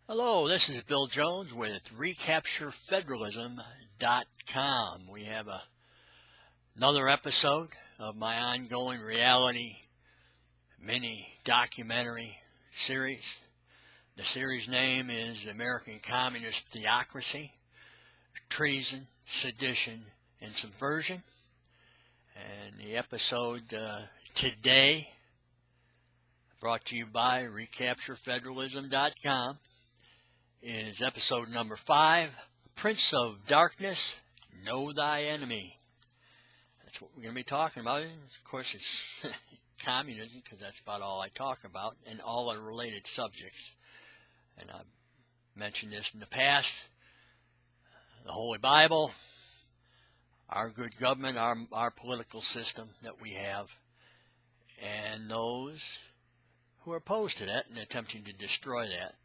Hello, this is Bill Jones with recapturefederalism.com. We have another episode of my ongoing reality mini documentary series. The series name is American Communist Theocracy, Treason, Sedition, and Subversion. And the episode today, brought to you by recapturefederalism.com, is episode number 5, Prince of Darkness, Know Thy Enemy. That's what we're going to be talking about. Of course, it's communism, because that's about all I talk about, and all the related subjects. And I've mentioned this in the past. The Holy Bible, our good government, our political system that we have, and those who are opposed to that and attempting to destroy that.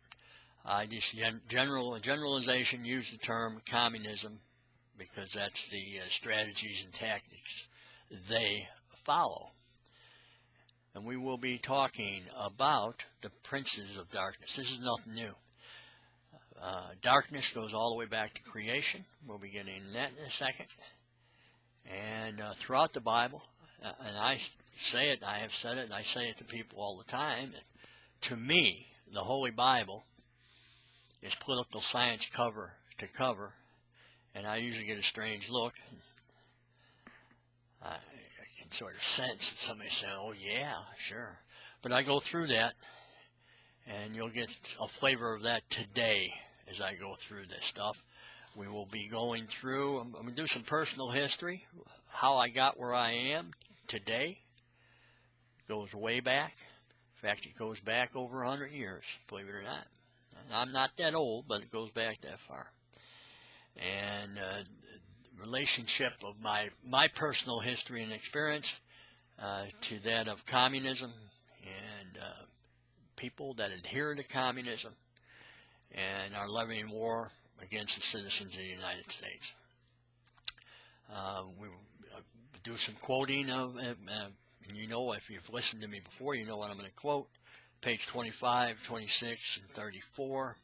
I just generalization use the term communism because that's the strategies and tactics they follow. And we will be talking about the princes of darkness. This is nothing new. Darkness goes all the way back to creation. We'll be getting into that in a second. And throughout the Bible, and I say it, I have said it, and I say it to people all the time, that to me, the Holy Bible is political science cover to cover, and I usually get a strange look. I can sort of sense that somebody saying, oh yeah, sure. But I go through that, and you'll get a flavor of that today as I go through this stuff. We will be going through, I'm going to do some personal history, how I got where I am today. It goes way back. In fact, it goes back over 100 years, believe it or not. I'm not that old, but it goes back that far. And relationship of my personal history and experience to that of communism and people that adhere to communism and are levying war against the citizens of the United States. We do some quoting of, and you know, if you've listened to me before, you know what I'm going to quote. Page 25, 26, and 34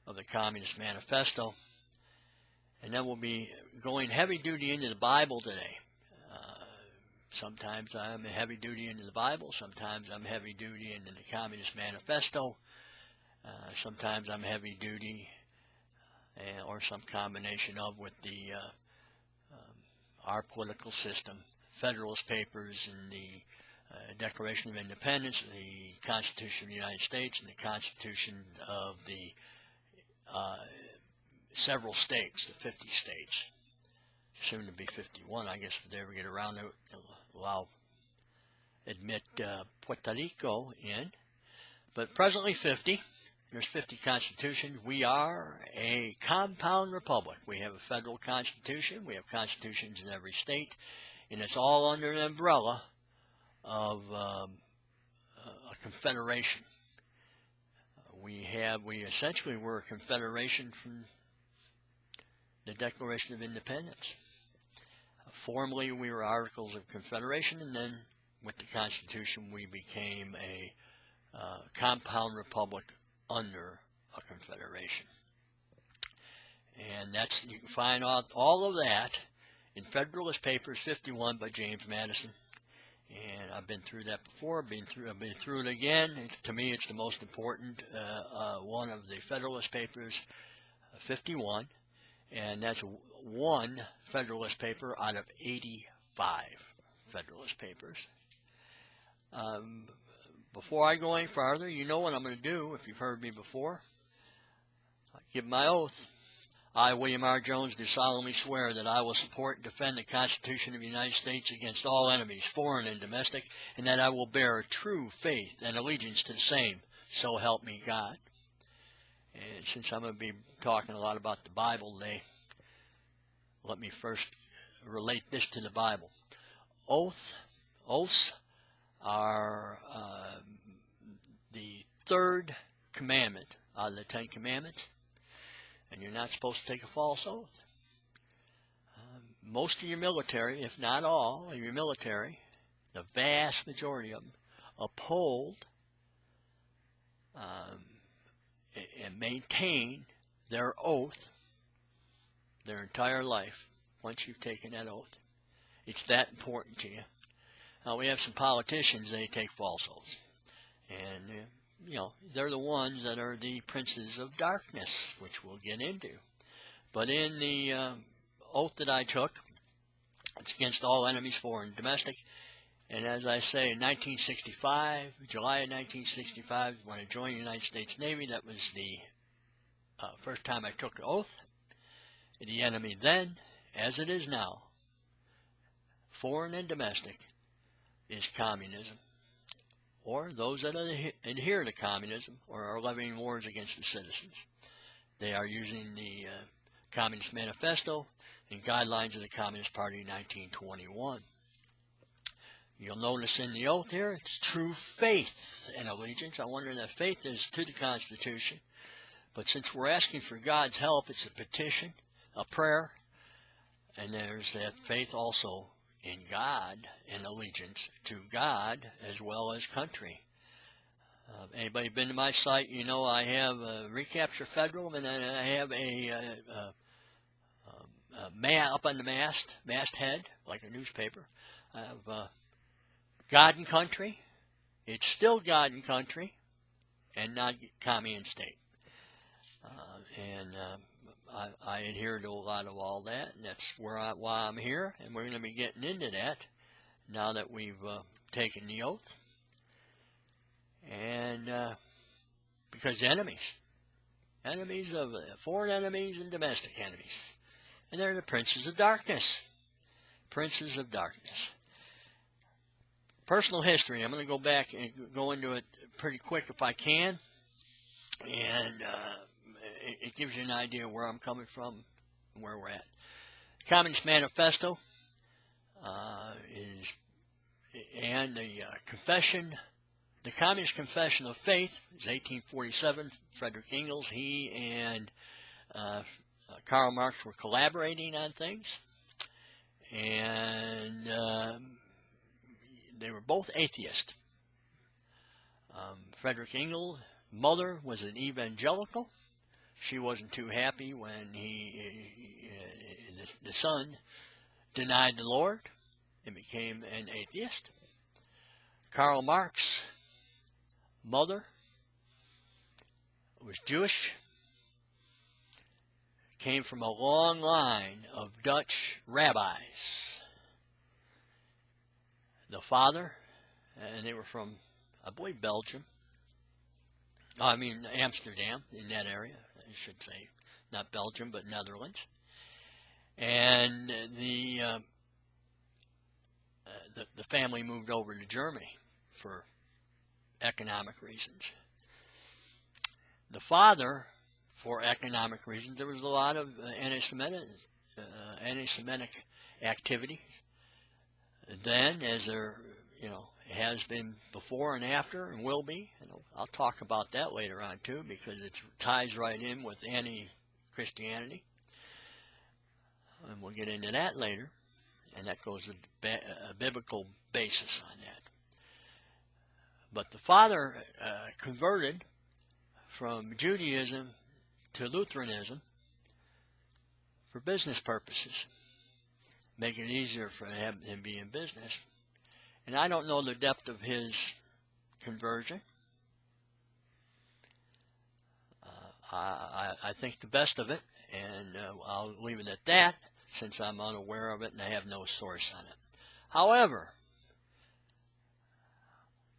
of the Communist Manifesto. And then we'll be going heavy duty into the Bible today. Sometimes I'm heavy duty into the Bible. Sometimes I'm heavy duty into the Communist Manifesto. Sometimes I'm heavy duty or some combination of with the our political system, Federalist Papers, and the Declaration of Independence, the Constitution of the United States, and the Constitution of the several states, the 50 states, soon to be 51, I guess, if they ever get around to admit Puerto Rico in. But presently 50. There's 50 constitutions. We are a compound republic. We have a federal constitution. We have constitutions in every state, and it's all under the umbrella of a confederation. We essentially were a confederation from the Declaration of Independence. Formally, we were Articles of Confederation, and then with the Constitution, we became a compound republic under a confederation. And that's, you can find out all of that in Federalist Papers 51 by James Madison. And I've been through that before. I've been through it again. To me, it's the most important one of the Federalist Papers, 51, and that's one Federalist paper out of 85 Federalist Papers. Before I go any farther, you know what I'm going to do. If you've heard me before, I give my oath. I, William R. Jones, do solemnly swear that I will support and defend the Constitution of the United States against all enemies, foreign and domestic, and that I will bear true faith and allegiance to the same. So help me God. And since I'm going to be talking a lot about the Bible today, let me first relate this to the Bible. Oaths are the third commandment out of the 10 Commandments. And you're not supposed to take a false oath. Most of your military, if not all of your military, the vast majority of them, uphold and maintain their oath their entire life once you've taken that oath. It's that important to you. Now, we have some politicians, they take false oaths. And, you know, they're the ones that are the princes of darkness, which we'll get into. But in the oath that I took, it's against all enemies, foreign and domestic. And as I say, in 1965, July of 1965, when I joined the United States Navy, that was the first time I took the oath. The enemy then, as it is now, foreign and domestic, is communism, or those that adhere to communism or are levying wars against the citizens. They are using the Communist Manifesto and guidelines of the Communist Party 1921. You'll notice in the oath here, it's true faith and allegiance. I wonder that faith is to the Constitution, but since we're asking for God's help, it's a petition, a prayer, and there's that faith also in God and allegiance to God as well as country. Anybody been to my site, you know I have a Recapture Federalism, and then I have a man up on the masthead, like a newspaper. I have God and country. It's still God and country, and not commune state. I adhere to a lot of all that, and that's why I'm here, and we're going to be getting into that now that we've taken the oath. And because enemies of foreign enemies and domestic enemies, and they're the princes of darkness. Princes of darkness. Personal history. I'm going to go back and go into it pretty quick if I can, and it gives you an idea where I'm coming from and where we're at. Communist Manifesto and the Communist Confession of Faith is 1847. Frederick Engels, he and Karl Marx were collaborating on things, and they were both atheists. Frederick Engels' mother was an evangelical. She wasn't too happy when the son denied the Lord and became an atheist. Karl Marx's mother was Jewish, came from a long line of Dutch rabbis. The father, and they were from, I believe, Belgium. Amsterdam, in that area, I should say. Not Belgium, but Netherlands. And the family moved over to Germany for economic reasons. The father, for economic reasons, there was a lot of anti-Semitic activity. Then, as there, has been before and after, and will be. I'll talk about that later on too, because it ties right in with anti-Christianity, and we'll get into that later. And that goes with a biblical basis on that. But the father converted from Judaism to Lutheranism for business purposes, making it easier for him to be in business. And I don't know the depth of his conversion. I think the best of it, and I'll leave it at that, since I'm unaware of it and I have no source on it. However,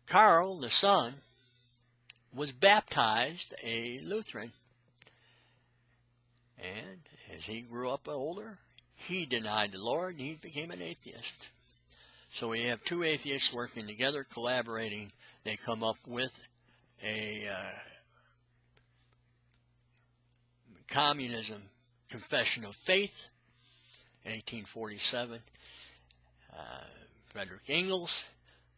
Karl, the son, was baptized a Lutheran. And as he grew up older, he denied the Lord and he became an atheist. So we have two atheists working together, collaborating. They come up with a Communism Confession of Faith in 1847. Frederick Engels.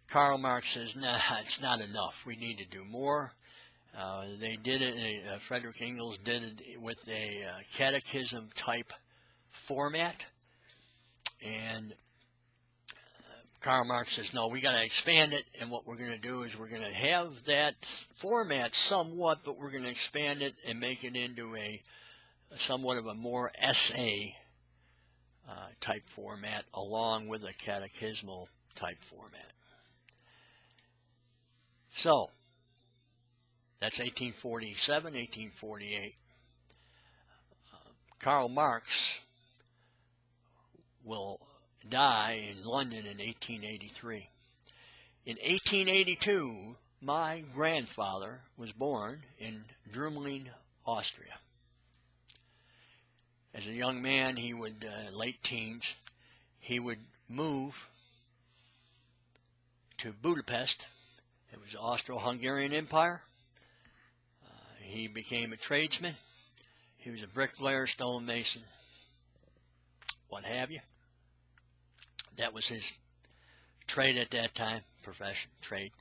Karl Marx says, nah, it's not enough. We need to do more. They did it, Frederick Engels did it with a catechism type format. And Karl Marx says, no, we got to expand it, and what we're going to do is we're going to have that format somewhat, but we're going to expand it and make it into a somewhat of a more essay type format, along with a catechismal type format. So, that's 1847, 1848. Karl Marx will die in London in 1883. In 1882, my grandfather was born in Drumlin, Austria. As a young man, he would, late teens, he would move to Budapest. It was the Austro-Hungarian Empire. He became a tradesman. He was a bricklayer, stonemason, what have you. That was his trade at that time, profession, trade.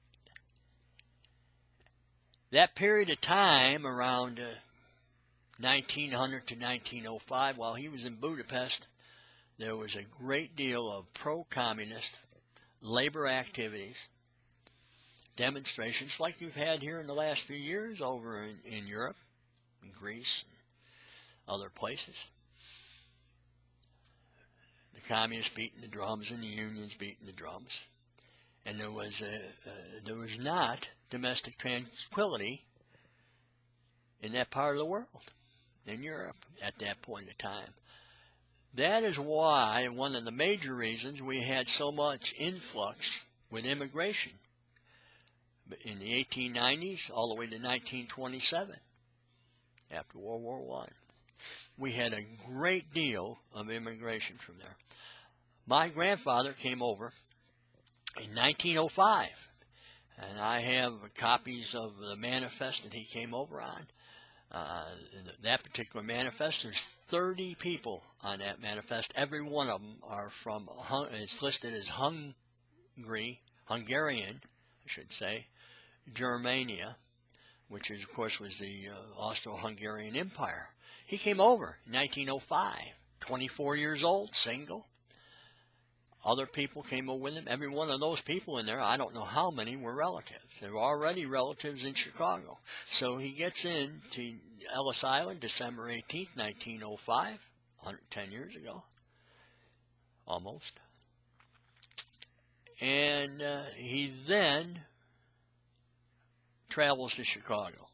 That period of time, around 1900 to 1905, while he was in Budapest, there was a great deal of pro-communist labor activities, demonstrations like you've had here in the last few years over in Europe, in Greece, and other places. The communists beating the drums and the unions beating the drums. And there was not domestic tranquility in that part of the world, in Europe, at that point in time. That is why, one of the major reasons, we had so much influx with immigration in the 1890s all the way to 1927, after World War I. We had a great deal of immigration from there. My grandfather came over in 1905, and I have copies of the manifest that he came over on. That particular manifest, there's 30 people on that manifest. Every one of them are from, it's listed as Hungarian, I should say, Germania, which is, of course, was the Austro-Hungarian Empire. He came over in 1905, 24 years old, single. Other people came over with him. Every one of those people in there, I don't know how many, were relatives. They were already relatives in Chicago. So he gets into Ellis Island December 18th, 1905, 110 years ago, almost. And he then travels to Chicago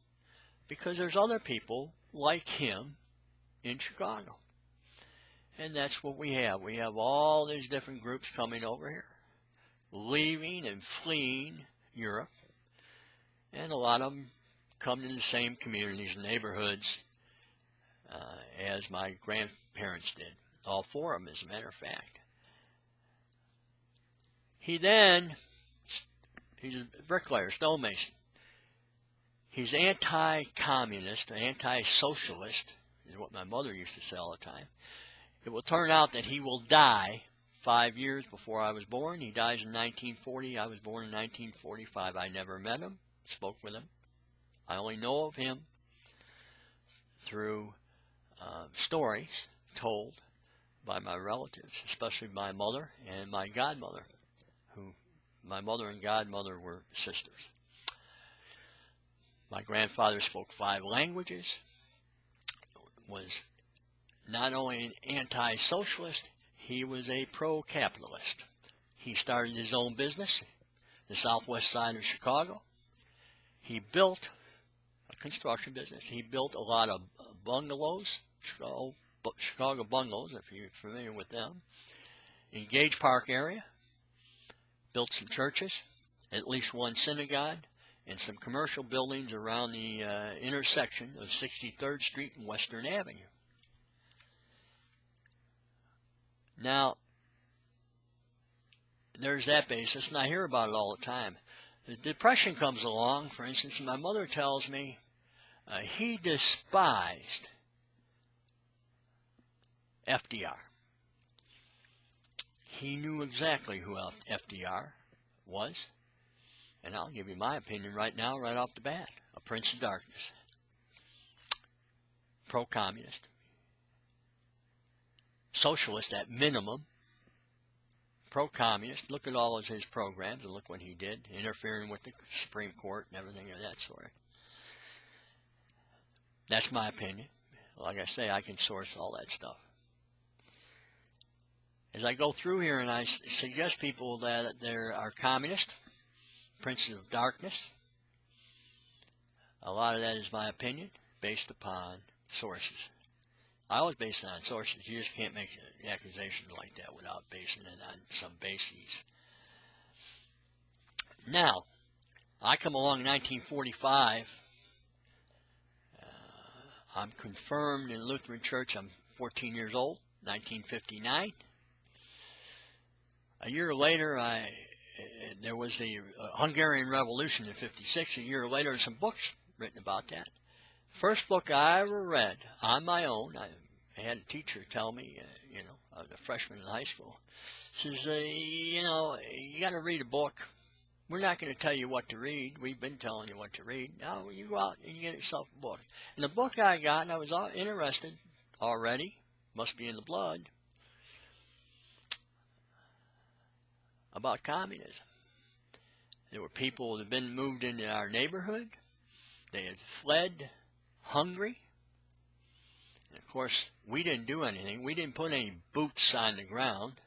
because there's other people like him in Chicago. And that's what we have. We have all these different groups coming over here, leaving and fleeing Europe. And a lot of them come to the same communities and neighborhoods as my grandparents did. All four of them, as a matter of fact. He's a bricklayer, stonemason. He's anti-communist, anti-socialist, is what my mother used to say all the time. It will turn out that he will die 5 years before I was born. He dies in 1940. I was born in 1945. I never met him, spoke with him. I only know of him through stories told by my relatives, especially my mother and my godmother, who my mother and godmother were sisters. My grandfather spoke 5 languages, was not only an anti-socialist, he was a pro-capitalist. He started his own business, the southwest side of Chicago. He built a construction business. He built a lot of bungalows, Chicago bungalows, if you're familiar with them, in Gage Park area. Built some churches, at least one synagogue, and some commercial buildings around the intersection of 63rd Street and Western Avenue. Now, there's that basis, and I hear about it all the time. The Depression comes along, for instance, and my mother tells me he despised FDR. He knew exactly who FDR was, and I'll give you my opinion right now, right off the bat. A prince of darkness. Pro-communist. Socialist at minimum. pro-communist. Look at all of his programs and look what he did, interfering with the Supreme Court and everything of that sort. That's my opinion. Like I say, I can source all that stuff. As I go through here and I suggest people that there are communist, princes of darkness, a lot of that is my opinion based upon sources. I always base it on sources. You just can't make accusations like that without basing it on some bases. Now, I come along in 1945. I'm confirmed in Lutheran Church. I'm 14 years old, 1959. A year later, there was the Hungarian Revolution in 56. A year later, some books written about that. First book I ever read on my own, I had a teacher tell me, I was a freshman in high school, says, you got to read a book. We're not going to tell you what to read. We've been telling you what to read. Now you go out and you get yourself a book. And the book I got, and I was interested already, must be in the blood, about communism. There were people that had been moved into our neighborhood. They had fled Hungary. And of course, we didn't do anything. We didn't put any boots on the ground.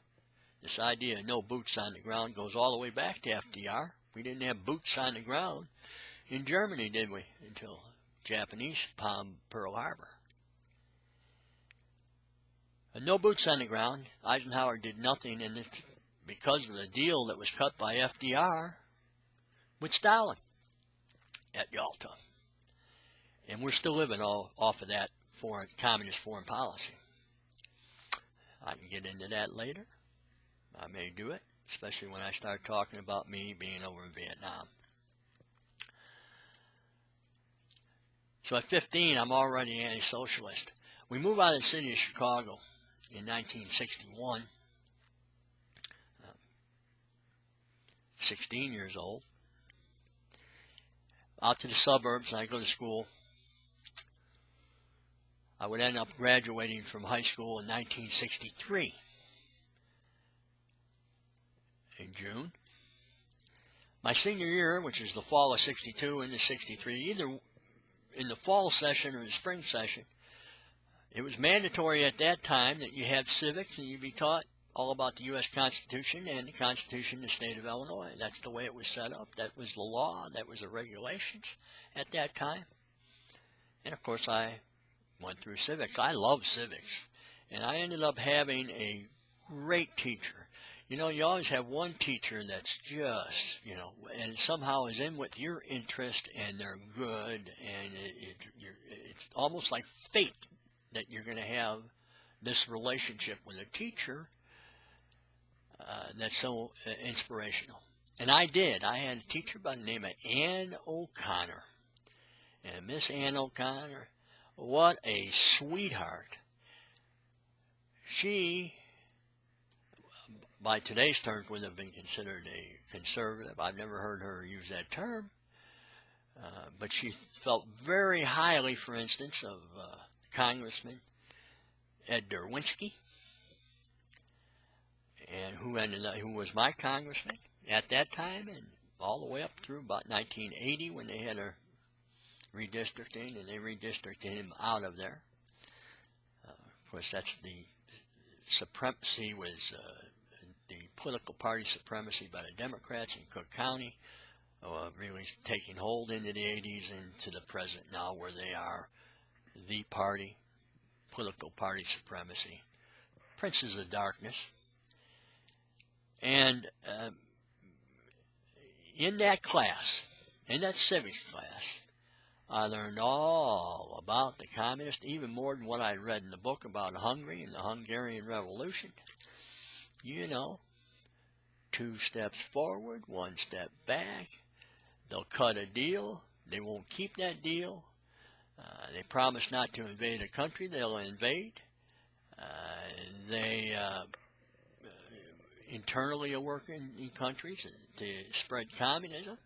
This idea of no boots on the ground goes all the way back to FDR. We didn't have boots on the ground in Germany, did we? Until Japanese bombed Pearl Harbor. And no boots on the ground. Eisenhower did nothing, and it's because of the deal that was cut by FDR with Stalin at Yalta. And we're still living off of that communist foreign policy. I can get into that later. I may do it, especially when I start talking about me being over in Vietnam. So at 15, I'm already anti-socialist. We move out of the city of Chicago in 1961. 16 years old. Out to the suburbs, and I go to school. I would end up graduating from high school in 1963. In June. My senior year, which is the fall of 62 into 63, either in the fall session or the spring session, it was mandatory at that time that you have civics and you be taught all about the U.S. Constitution and the Constitution of the state of Illinois. That's the way it was set up. That was the law. That was the regulations at that time. And, of course, I went through civics. I love civics. And I ended up having a great teacher. You always have one teacher that's just, and somehow is in with your interest, and they're good, and it's almost like fate that you're going to have this relationship with a teacher that's so inspirational. And I did. I had a teacher by the name of Ann O'Connor. And Miss Ann O'Connor, what a sweetheart. She, by today's terms, would have been considered a conservative. I've never heard her use that term. But she felt very highly, for instance, of Congressman Ed Derwinski, and who was my congressman at that time, and all the way up through about 1980 when they had a redistricting, and they redistricted him out of there. Of course, that's the supremacy was the political party supremacy by the Democrats in Cook County, really taking hold into the 80s and to the present now, where they are the party, political party supremacy, princes of darkness. And in that class, in that civics class, I learned all about the communists, even more than what I read in the book about Hungary and the Hungarian Revolution. 2 steps forward, 1 step back. They'll cut a deal. They won't keep that deal. They promise not to invade a country. They'll invade. They internally are working in countries to spread communism.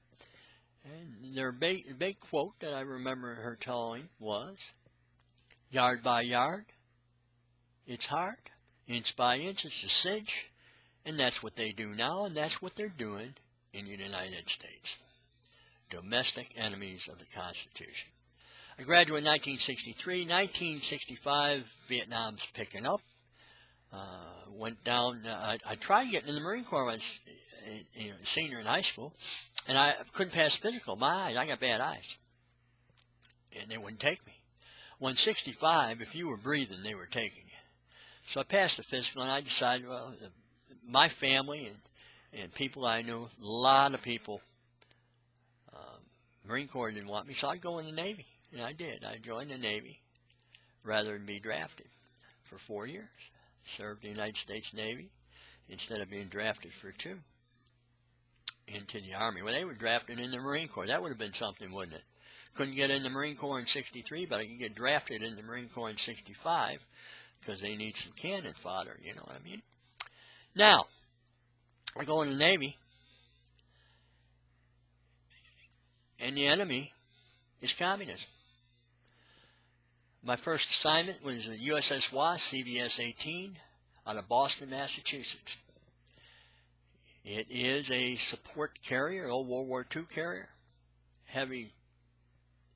And their big quote that I remember her telling was, "Yard by yard, it's hard. Inch by inch, it's a cinch. And that's what they do now, and that's what they're doing in the United States. Domestic enemies of the Constitution. I graduated in 1963. 1965, Vietnam's picking up. Went down. I tried getting in the Marine Corps when I was senior in high school, and I couldn't pass physical. My eyes, I got bad eyes, and they wouldn't take me. When 65, if you were breathing, they were taking you. So I passed the physical, and I decided, well, my family and people I knew, a lot of people, Marine Corps didn't want me, so I'd go in the Navy. And I did. I joined the Navy rather than be drafted for 4 years. Served the United States Navy instead of being drafted for 2 into the Army. Well, they were drafted in the Marine Corps. That would have been something, wouldn't it? Couldn't get in the Marine Corps in 63, but I could get drafted in the Marine Corps in 65 because they need some cannon fodder, you know what I mean? Now, I go in the Navy, and the enemy is communism. My first assignment was at USS Wasp, CVS-18, out of Boston, Massachusetts. It is a support carrier, old World War II carrier, heavy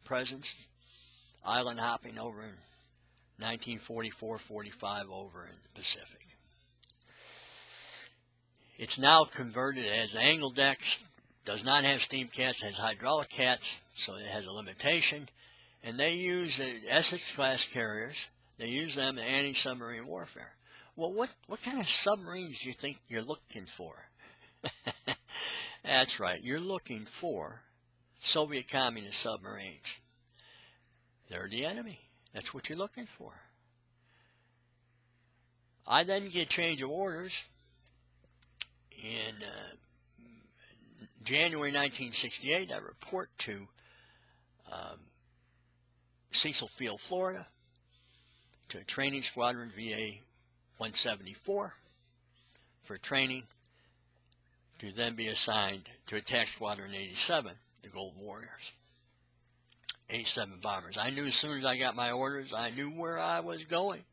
presence, island hopping over in 1944-45 over in the Pacific. It's now converted as angle decks, does not have steam cats, has hydraulic cats, so it has a limitation. And they use the Essex-class carriers. They use them in anti-submarine warfare. Well, what kind of submarines do you think you're looking for? That's right. You're looking for Soviet communist submarines. They're the enemy. That's what you're looking for. I then get change of orders in January 1968. I report to Cecil Field, Florida, to a training squadron, VA 174, for training, to then be assigned to attack squadron 87, the Gold Warriors. 87 bombers. I knew as soon as I got my orders, I knew where I was going.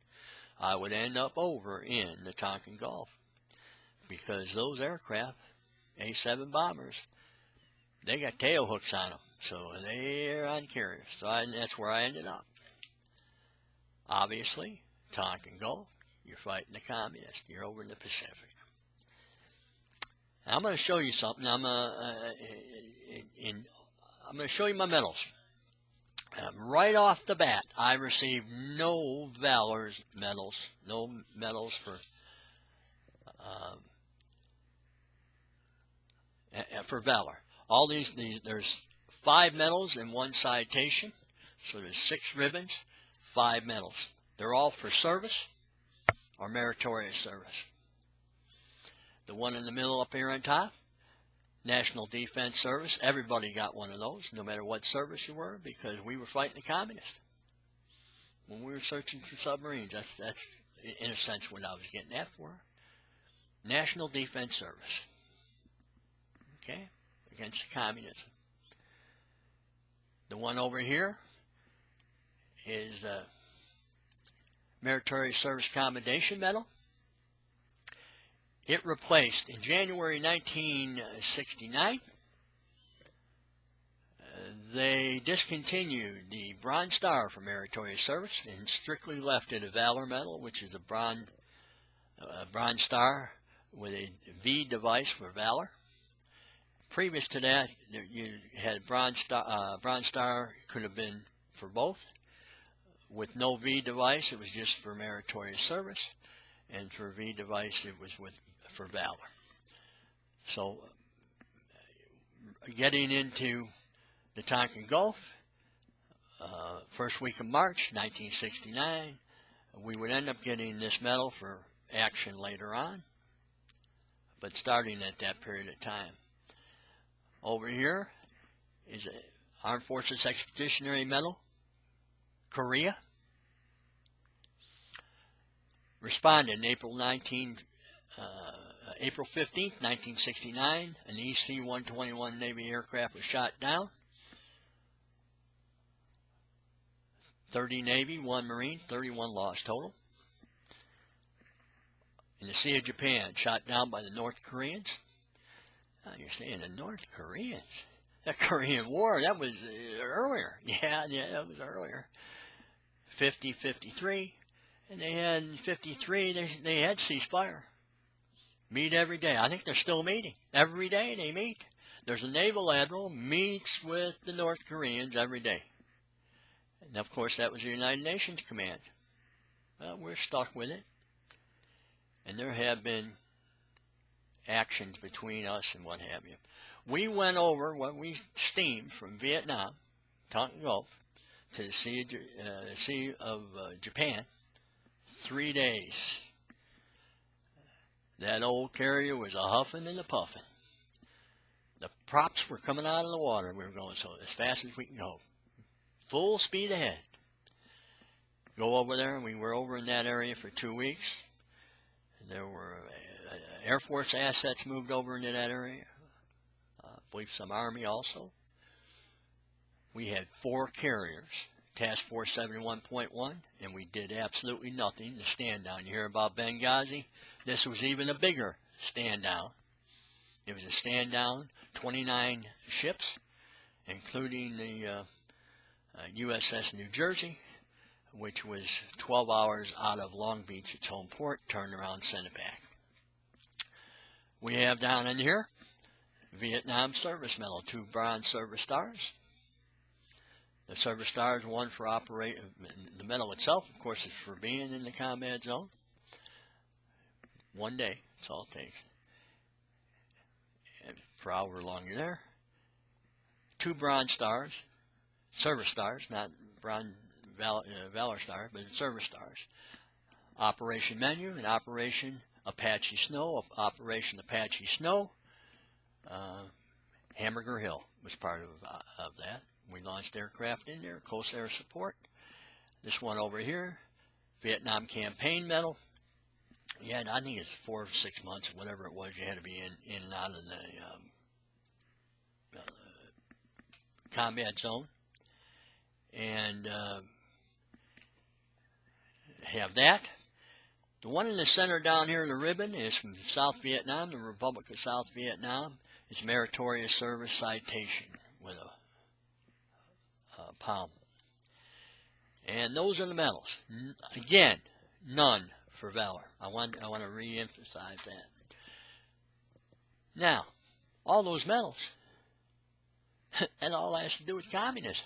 I would end up over in the Tonkin Gulf, because those aircraft, A-7 bombers, they got tail hooks on them, so they're on carriers. So that's where I ended up. Obviously, Tonkin Gulf, you're fighting the communists. You're over in the Pacific. Now, I'm going to show you something. I'm going to show you my medals. Right off the bat, I received no valor medals, no medals for valor. All these, there's 5 medals and 1 citation, so there's 6 ribbons, 5 medals. They're all for service or meritorious service. The one in the middle up here on top, National Defense Service. Everybody got one of those, no matter what service you were, because we were fighting the communists. When we were searching for submarines, that's in a sense what I was getting that for. National Defense Service. Okay? Against communism. The one over here is Meritorious Service Commendation Medal. It replaced, in January 1969, they discontinued the Bronze Star for Meritorious Service and strictly left it a Valor Medal, which is a Bronze Star with a V device for Valor. Previous to that, you had Bronze Star could have been for both. With no V device, it was just for Meritorious Service, and for V device, it was for Valor. So, getting into the Tonkin Gulf, first week of March 1969, we would end up getting this medal for action later on, but starting at that period of time. Over here is an Armed Forces Expeditionary Medal, Korea. Responded April 15th, 1969, an EC-121 Navy aircraft was shot down. 30 Navy, 1 Marine, 31 lost total. in the Sea of Japan, shot down by the North Koreans. Oh, you're saying the North Koreans? The Korean War, that was earlier. Yeah, that was earlier. 50, 53. And they had, in 53, they had ceasefire. Meet every day. I think they're still meeting. Every day they meet. There's a naval admiral meets with the North Koreans every day. And of course, that was the United Nations command. Well, we're stuck with it. And there have been actions between us and what have you. We went over what we steamed from Vietnam, Tonkin Gulf, to the Sea of Japan, 3 days. That old carrier was a huffing and a puffing. The props were coming out of the water. We were going so as fast as we can go. Full speed ahead. Go over there, and we were over in that area for 2 weeks. There were Air Force assets moved over into that area. I believe some Army also. We had 4 carriers, Task Force 71.1, and we did absolutely nothing. The stand down. You hear about Benghazi? This was even a bigger stand down. It was a stand down, 29 ships, including the USS New Jersey, which was 12 hours out of Long Beach, its home port, turned around, sent it back. We have down in here Vietnam Service Medal, 2 Bronze Service Stars. The Service Stars, one for operating, the medal itself, of course, is for being in the combat zone. 1 day, that's all it takes. And for however long you're there. 2 Bronze Stars, Service Stars, not Bronze Valor Stars, but Service Stars. Operation Menu and Operation Apache Snow, Operation Apache Snow. Hamburger Hill was part of that. We launched aircraft in there, Coast Air Support. This one over here, Vietnam Campaign Medal. Yeah, I think it's 4 or 6 months, whatever it was, you had to be in and out of the combat zone. And have that. The one in the center down here in the ribbon is from South Vietnam, the Republic of South Vietnam. It's Meritorious Service Citation with a palm. And those are the medals. Again, none for valor. I want to re-emphasize that. Now, all those medals, that all has to do with communism.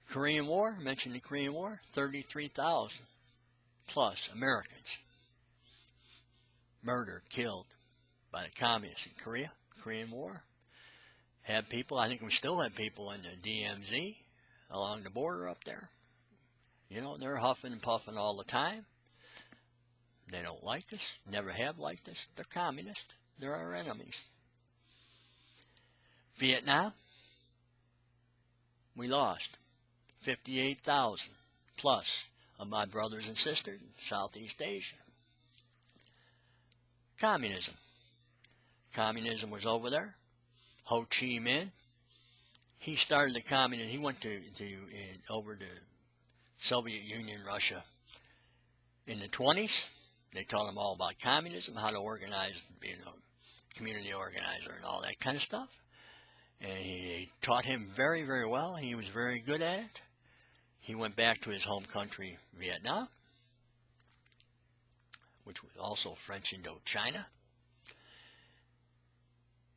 Korean War, I mentioned the Korean War, 33,000 plus Americans murdered, killed by the communists in Korea. Korean War. Had people, I think we still have people in the DMZ along the border up there. You know, they're huffing and puffing all the time. They don't like us, never have liked us. They're communists. They're our enemies. Vietnam, we lost 58,000 plus of my brothers and sisters in Southeast Asia. Communism. Communism was over there. Ho Chi Minh, he started the communism. He went over to Soviet Union, Russia in the 20s. They taught him all about communism, how to organize, being a community organizer and all that kind of stuff. And he taught him very, very well. He was very good at it. He went back to his home country, Vietnam, which was also French Indochina.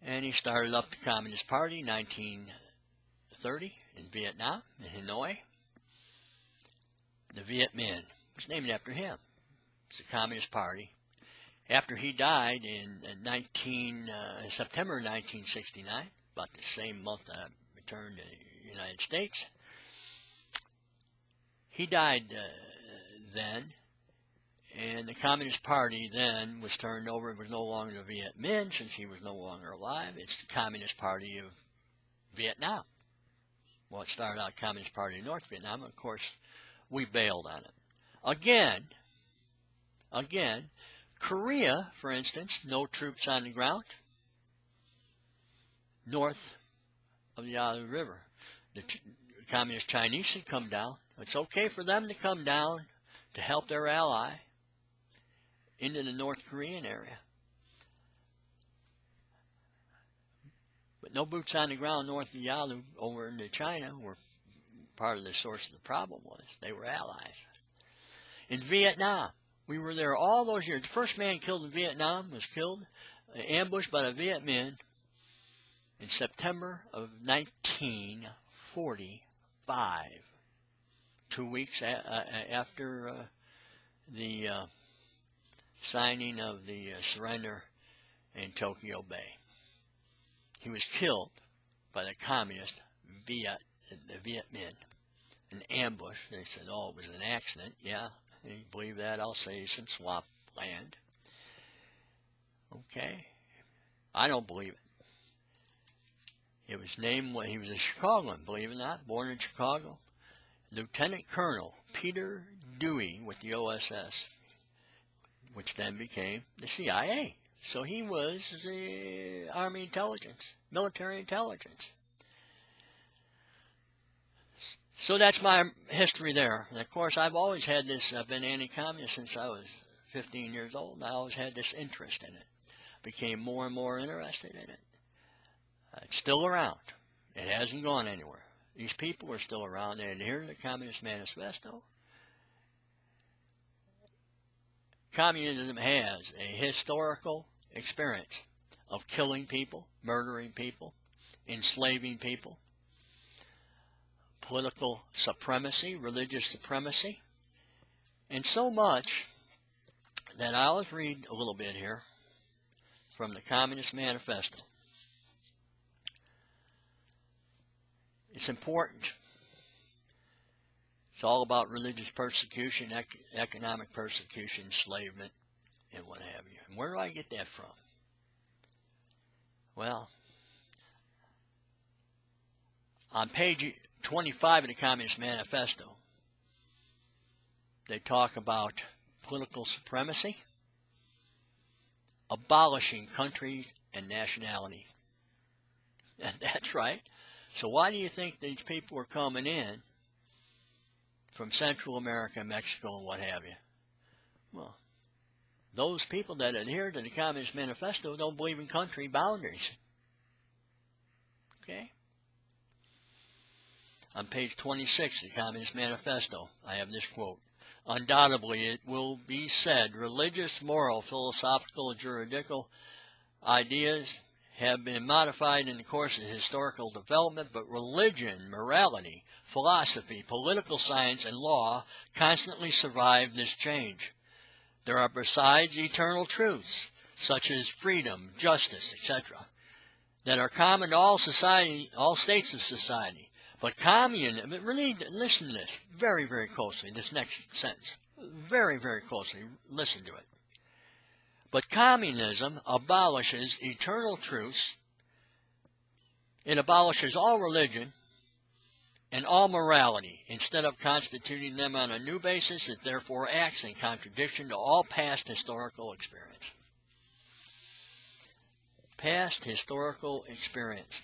And he started up the Communist Party in 1930 in Vietnam, in Hanoi. The Viet Minh was named after him. It's the Communist Party. After he died in September 1969, about the same month that I returned to the United States, he died then. And the Communist Party then was turned over. It was no longer the Viet Minh, since he was no longer alive. It's the Communist Party of Vietnam. Well, it started out Communist Party of North Vietnam. Of course, we bailed on it. Again, Korea, for instance, no troops on the ground north of the Yalu River. The Communist Chinese should come down. It's okay for them to come down to help their ally, into the North Korean area. But no boots on the ground north of Yalu over into China, where part of the source of the problem was. They were allies. In Vietnam, we were there all those years. The first man killed in Vietnam was killed, ambushed by the Viet Minh in September of 1945, 2 weeks after the signing of the surrender in Tokyo Bay. He was killed by the communist Viet Minh. An ambush. They said, oh, it was an accident. Yeah, you believe that? I'll say some swamp land. Okay. I don't believe it. It was named, well, he was a Chicagoan, believe it or not, born in Chicago. Lieutenant Colonel Peter Dewey with the OSS, which then became the CIA. So he was the Army intelligence, military intelligence. So that's my history there. And of course, I've always had this, I've been anti-communist since I was 15 years old. I always had this interest in it. Became more and more interested in it. It's still around. It hasn't gone anywhere. These people are still around. They adhere to the Communist Manifesto. Communism has a historical experience of killing people, murdering people, enslaving people, political supremacy, religious supremacy, and so much that I'll read a little bit here from the Communist Manifesto. It's important. It's all about religious persecution, economic persecution, enslavement, and what have you. And where do I get that from? Well, on page 25 of the Communist Manifesto, they talk about political supremacy, abolishing countries and nationality. And that's right. So why do you think these people are coming in from Central America, Mexico, and what have you? Well, those people that adhere to the Communist Manifesto don't believe in country boundaries. Okay? On page 26 of the Communist Manifesto, I have this quote. Undoubtedly, it will be said, religious, moral, philosophical, and juridical ideas have been modified in the course of historical development, but religion, morality, philosophy, political science, and law constantly survive this change. There are besides eternal truths, such as freedom, justice, etc., that are common to all society, all states of society. But communism, really listen to this very, very closely, this next sentence. Very, very closely, listen to it. But communism abolishes eternal truths. It abolishes all religion and all morality. Instead of constituting them on a new basis, it therefore acts in contradiction to all past historical experience. Past historical experience.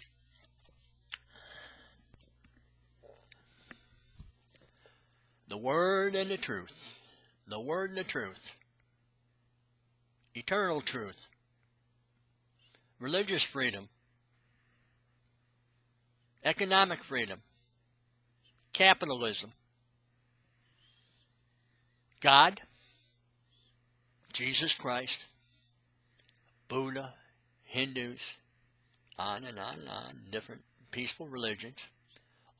The Word and the truth. The Word and the truth. Eternal truth. Religious freedom. Economic freedom. Capitalism. God. Jesus Christ. Buddha. Hindus. On and on and on. Different peaceful religions.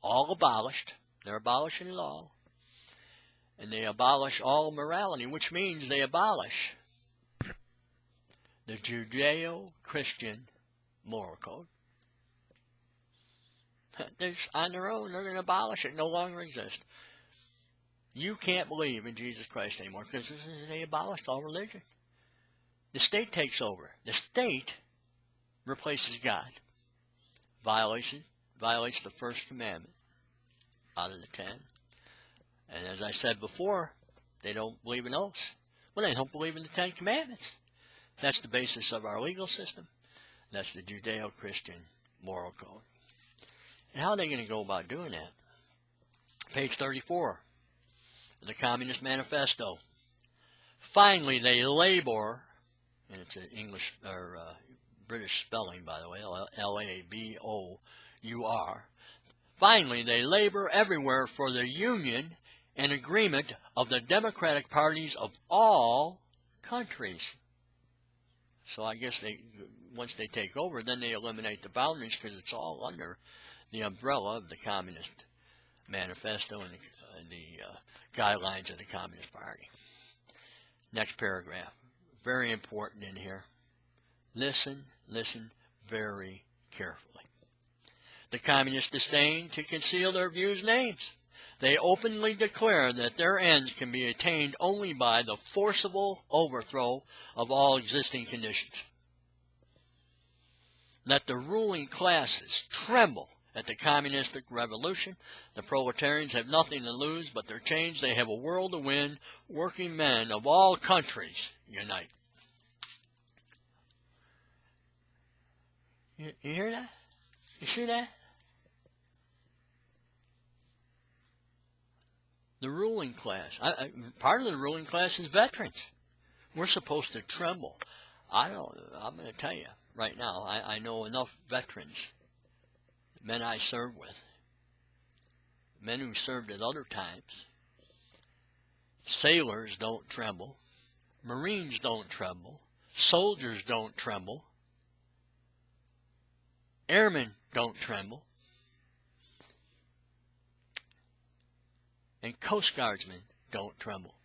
All abolished. They're abolishing law. And they abolish all morality, which means they abolish the Judeo-Christian moral code. On their own, they're going to abolish it. No longer exist. You can't believe in Jesus Christ anymore because they abolished all religion. The state takes over. The state replaces God. Violates the first commandment out of the 10. And as I said before, they don't believe in oaths. Well, they don't believe in the 10 Commandments. That's the basis of our legal system. That's the Judeo-Christian moral code. And how are they going to go about doing that? Page 34 of the Communist Manifesto. Finally, they labor, and it's an English or British spelling, by the way, L-A-B-O-U-R. Finally, they labor everywhere for the union and agreement of the democratic parties of all countries. So I guess once they take over, then they eliminate the boundaries because it's all under the umbrella of the Communist Manifesto and the guidelines of the Communist Party. Next paragraph. Very important in here. Listen very carefully. The communists disdain to conceal their views and aims. They openly declare that their ends can be attained only by the forcible overthrow of all existing conditions. Let the ruling classes tremble at the communistic revolution. The proletarians have nothing to lose but their chains. They have a world to win. Working men of all countries unite. You hear that? You see that? The ruling class. Part of the ruling class is veterans. We're supposed to tremble. I'm going to tell you right now, I know enough veterans, men I served with, men who served at other times. Sailors don't tremble. Marines don't tremble. Soldiers don't tremble. Airmen don't tremble. And Coast Guardsmen don't tremble.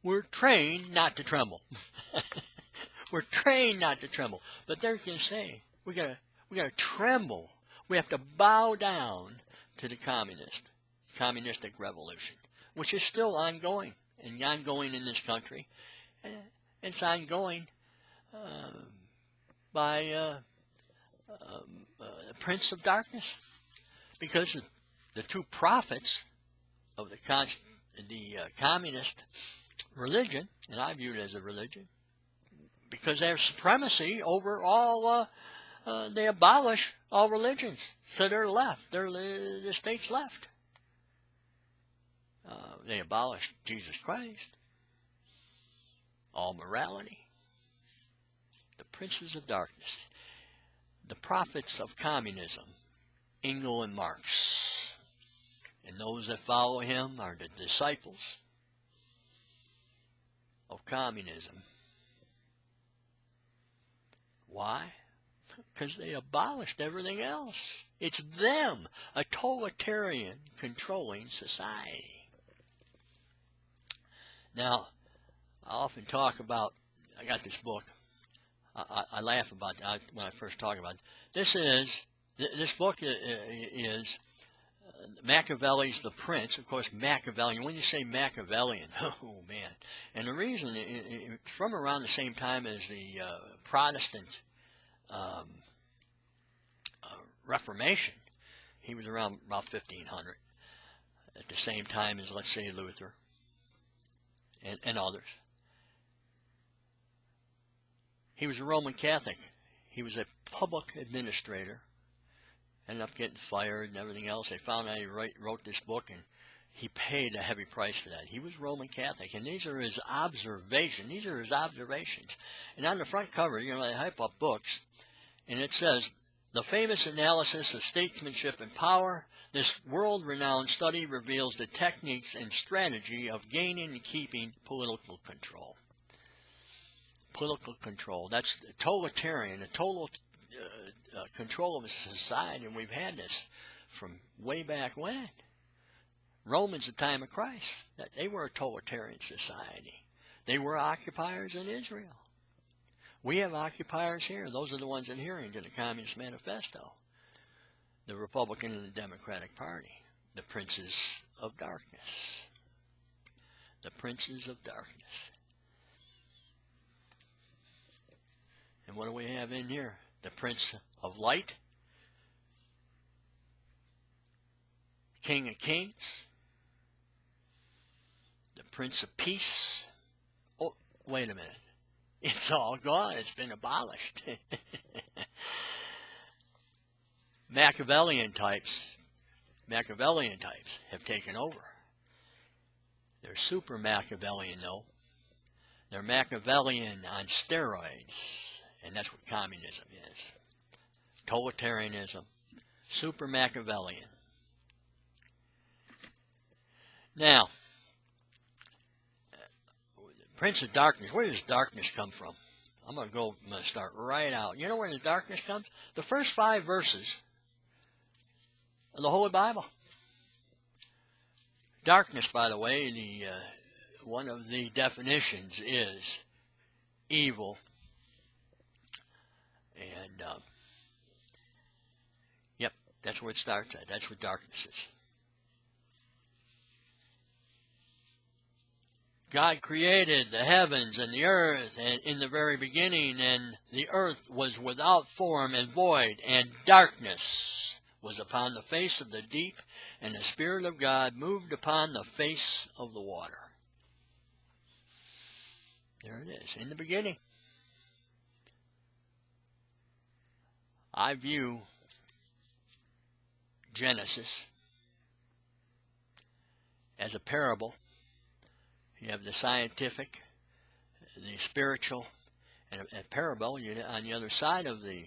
We're trained not to tremble. We're trained not to tremble. But they're going to say, we got to tremble. We have to bow down to the communistic revolution, which is still ongoing, and ongoing in this country. And it's ongoing by the Prince of Darkness, because the two prophets of the communist religion, and I view it as a religion, because they have supremacy over all, they abolish all religions, so they're left, the state's left. They abolished Jesus Christ, all morality, the princes of darkness, the prophets of communism, Engels and Marx. And those that follow him are the disciples of communism. Why? Because they abolished everything else. It's them, a totalitarian controlling society. Now, I often talk about, I got this book. I laugh about that when I first talk about it. This book is Machiavelli's The Prince. Of course, Machiavellian. When you say Machiavellian, oh man. And the reason, it's from around the same time as the Protestant Reformation. He was around about 1500. At the same time as, let's say, Luther and others. He was a Roman Catholic. He was a public administrator. Ended up getting fired and everything else. They found out he wrote this book, and he paid a heavy price for that. He was Roman Catholic, and these are his observations. And on the front cover, they hype up books, and it says, the famous analysis of statesmanship and power. This world-renowned study reveals the techniques and strategy of gaining and keeping political control. Political control. That's totalitarian, a total control of a society, and we've had this from way back when. Romans, the time of Christ, they were a totalitarian society. They were occupiers in Israel. We have occupiers here. Those are the ones adhering to the Communist Manifesto. The Republican and the Democratic Party. The princes of darkness. The princes of darkness. And what do we have in here? The Prince of Light, King of Kings, the Prince of Peace. Oh, wait a minute. It's all gone. It's been abolished. Machiavellian types have taken over. They're super Machiavellian, though. They're Machiavellian on steroids, and that's what communism is. Totalitarianism, super Machiavellian. Now, Prince of Darkness, where does darkness come from? I'm going to start right out. You know where the darkness comes? The first 5 verses of the Holy Bible. Darkness, by the way, one of the definitions is evil. And, yep, that's where it starts at. That's what darkness is. God created the heavens and the earth and in the very beginning, and the earth was without form and void, and darkness was upon the face of the deep, and the Spirit of God moved upon the face of the water. There it is, in the beginning. I view Genesis as a parable. You have the scientific, the spiritual, and a parable. On the other side of the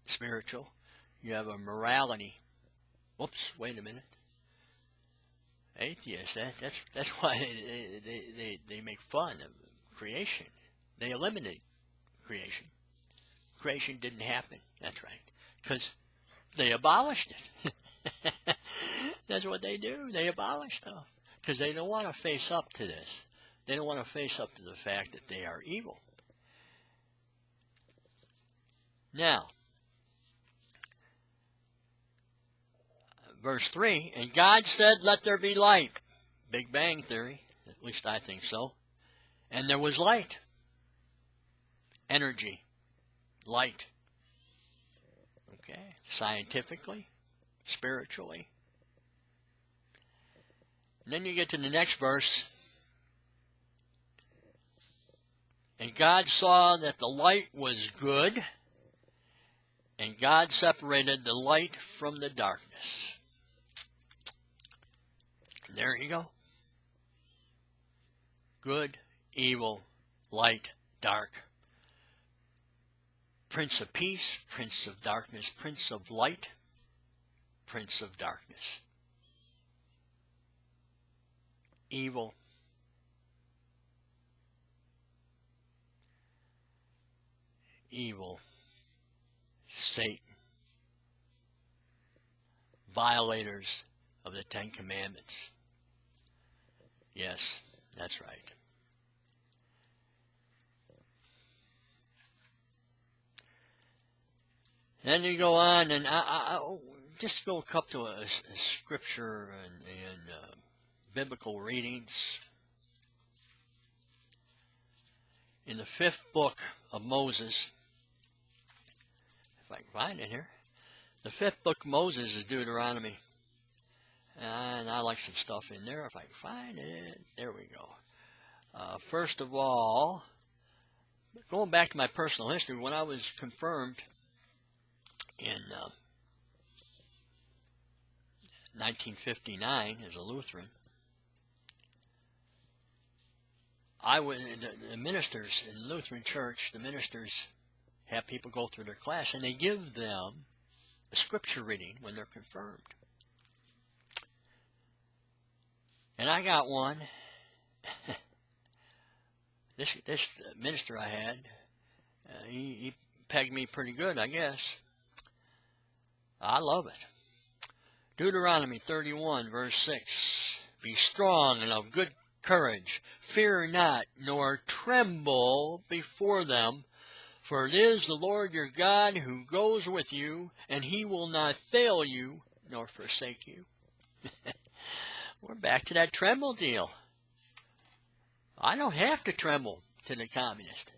spiritual, you have a morality. Whoops, wait a minute. Atheists, that's why they make fun of creation. They eliminate creation. Creation didn't happen, that's right, because they abolished it. That's what they do. They abolish stuff. Because they don't want to face up to this. They don't want to face up to the fact that they are evil. Now, verse 3, and God said, let there be light. Big Bang Theory, at least I think so. And there was light. Energy. Light. Okay, scientifically, spiritually. And then you get to the next verse. And God saw that the light was good, and God separated the light from the darkness. And there you go. Good, evil, light, dark. Prince of peace, prince of darkness, prince of light, prince of darkness. Evil, Satan, violators of the 10 Commandments. Yes, that's right. Then you go on, and I just go up to a scripture and biblical readings. In the 5th book of Moses, if I can find it here, the 5th book of Moses is Deuteronomy. And I like some stuff in there if I can find it. There we go. First of all, going back to my personal history, when I was confirmed in 1959 as a Lutheran, the ministers in the Lutheran Church, the ministers have people go through their class, and they give them a scripture reading when they're confirmed. And I got one. This minister I had, he pegged me pretty good, I guess. I love it. Deuteronomy 31, verse 6. Be strong and of good courage. Fear not, nor tremble before them. For it is the Lord your God who goes with you, and he will not fail you, nor forsake you. We're back to that tremble deal. I don't have to tremble to the communist.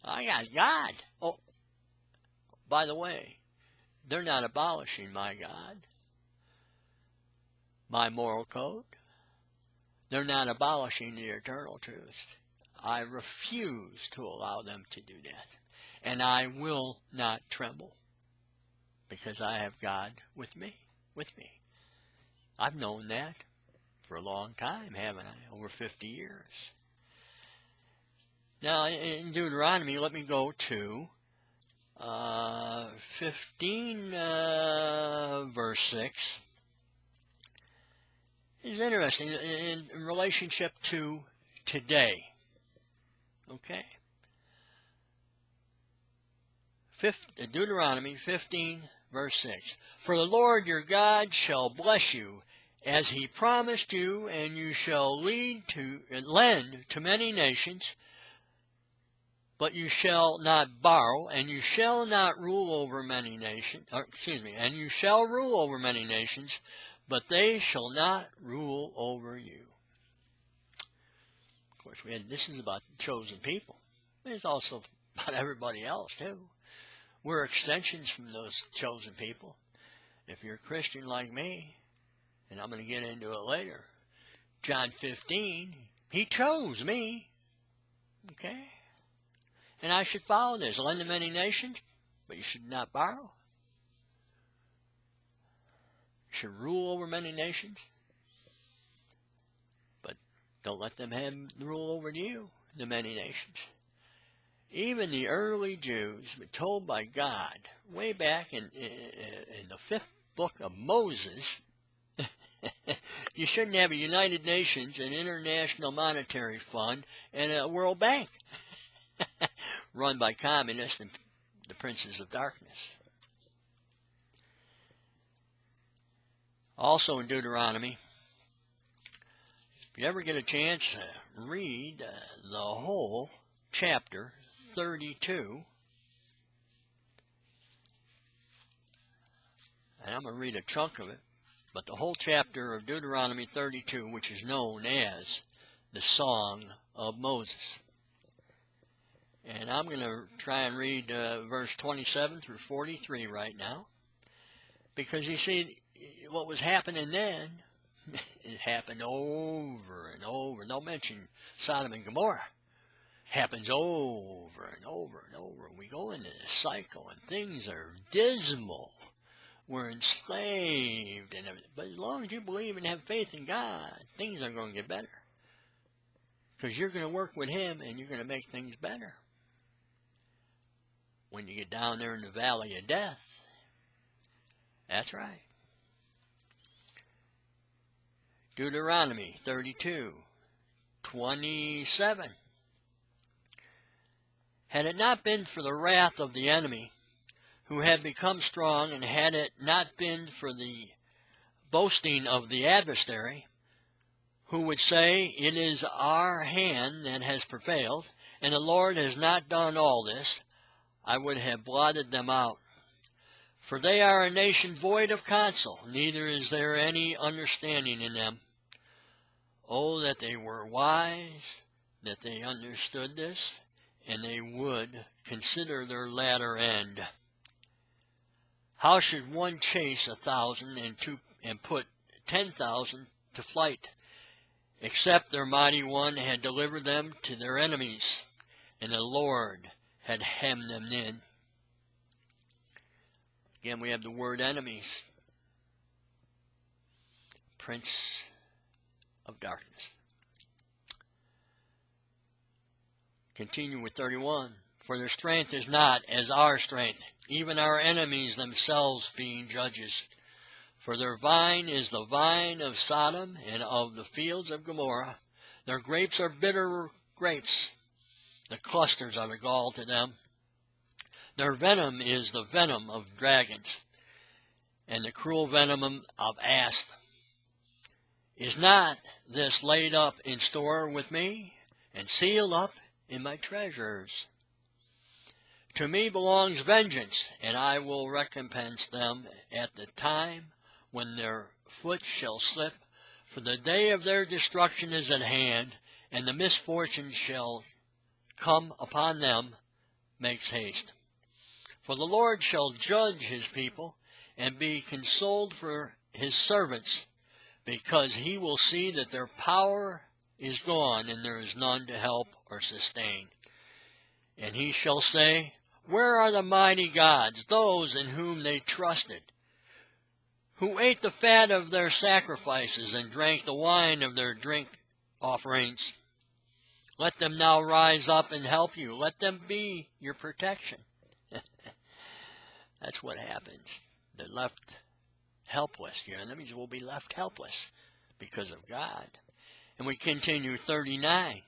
I got God. Oh, by the way, they're not abolishing my God, my moral code. They're not abolishing the eternal truth. I refuse to allow them to do that. And I will not tremble, because I have God with me. I've known that for a long time, haven't I? Over 50 years. Now, in Deuteronomy, let me go to 15, verse 6. It's interesting in relationship to today. Okay? Deuteronomy 15, verse 6. For the Lord your God shall bless you, as he promised you, and you shall lend to many nations, but you shall not borrow, and you shall not rule over many nations, and you shall rule over many nations, but they shall not rule over you. Of course, this is about the chosen people. It's also about everybody else, too. We're extensions from those chosen people. If you're a Christian like me, and I'm going to get into it later, John 15, he chose me. Okay? And I should follow this. Lend to many nations, but you should not borrow. You should rule over many nations, but don't let them have rule over you, the many nations. Even the early Jews were told by God, way back in the 5th book of Moses, you shouldn't have a United Nations, an International Monetary Fund, and a World Bank run by communists and the princes of darkness. Also in Deuteronomy, if you ever get a chance, read the whole chapter 32. And I'm going to read a chunk of it, but the whole chapter of Deuteronomy 32, which is known as the Song of Moses. And I'm going to try and read verse 27 through 43 right now. Because you see, what was happening then, it happened over and over. Don't mention Sodom and Gomorrah. Happens over and over and over. We go into this cycle and things are dismal. We're enslaved and everything. But as long as you believe and have faith in God, things are going to get better. Because you're going to work with him and you're going to make things better. When you get down there in the valley of death, that's right. Deuteronomy 32, 27. Had it not been for the wrath of the enemy, who had become strong, and had it not been for the boasting of the adversary, who would say, it is our hand that has prevailed, and the Lord has not done all this, I would have blotted them out. For they are a nation void of counsel, neither is there any understanding in them. Oh, that they were wise, that they understood this, and they would consider their latter end. How should one chase 1,000 and put 10,000 to flight, except their mighty one had delivered them to their enemies, and the Lord had hemmed them in? Again, we have the word enemies. Prince of darkness. Continue with 31. For their strength is not as our strength, even our enemies themselves being judges. For their vine is the vine of Sodom and of the fields of Gomorrah. Their grapes are bitter grapes. The clusters are the gall to them. Their venom is the venom of dragons, and the cruel venom of asps. Is not this laid up in store with me, and sealed up in my treasures? To me belongs vengeance, and I will recompense them at the time when their foot shall slip, for the day of their destruction is at hand, and the misfortune shall come upon them makes haste. For the Lord shall judge his people, and be consoled for his servants, because he will see that their power is gone, and there is none to help or sustain. And he shall say, where are the mighty gods, those in whom they trusted, who ate the fat of their sacrifices and drank the wine of their drink offerings? Let them now rise up and help you. Let them be your protection. That's what happens. They're left helpless. Your enemies will be left helpless because of God. And we continue 39.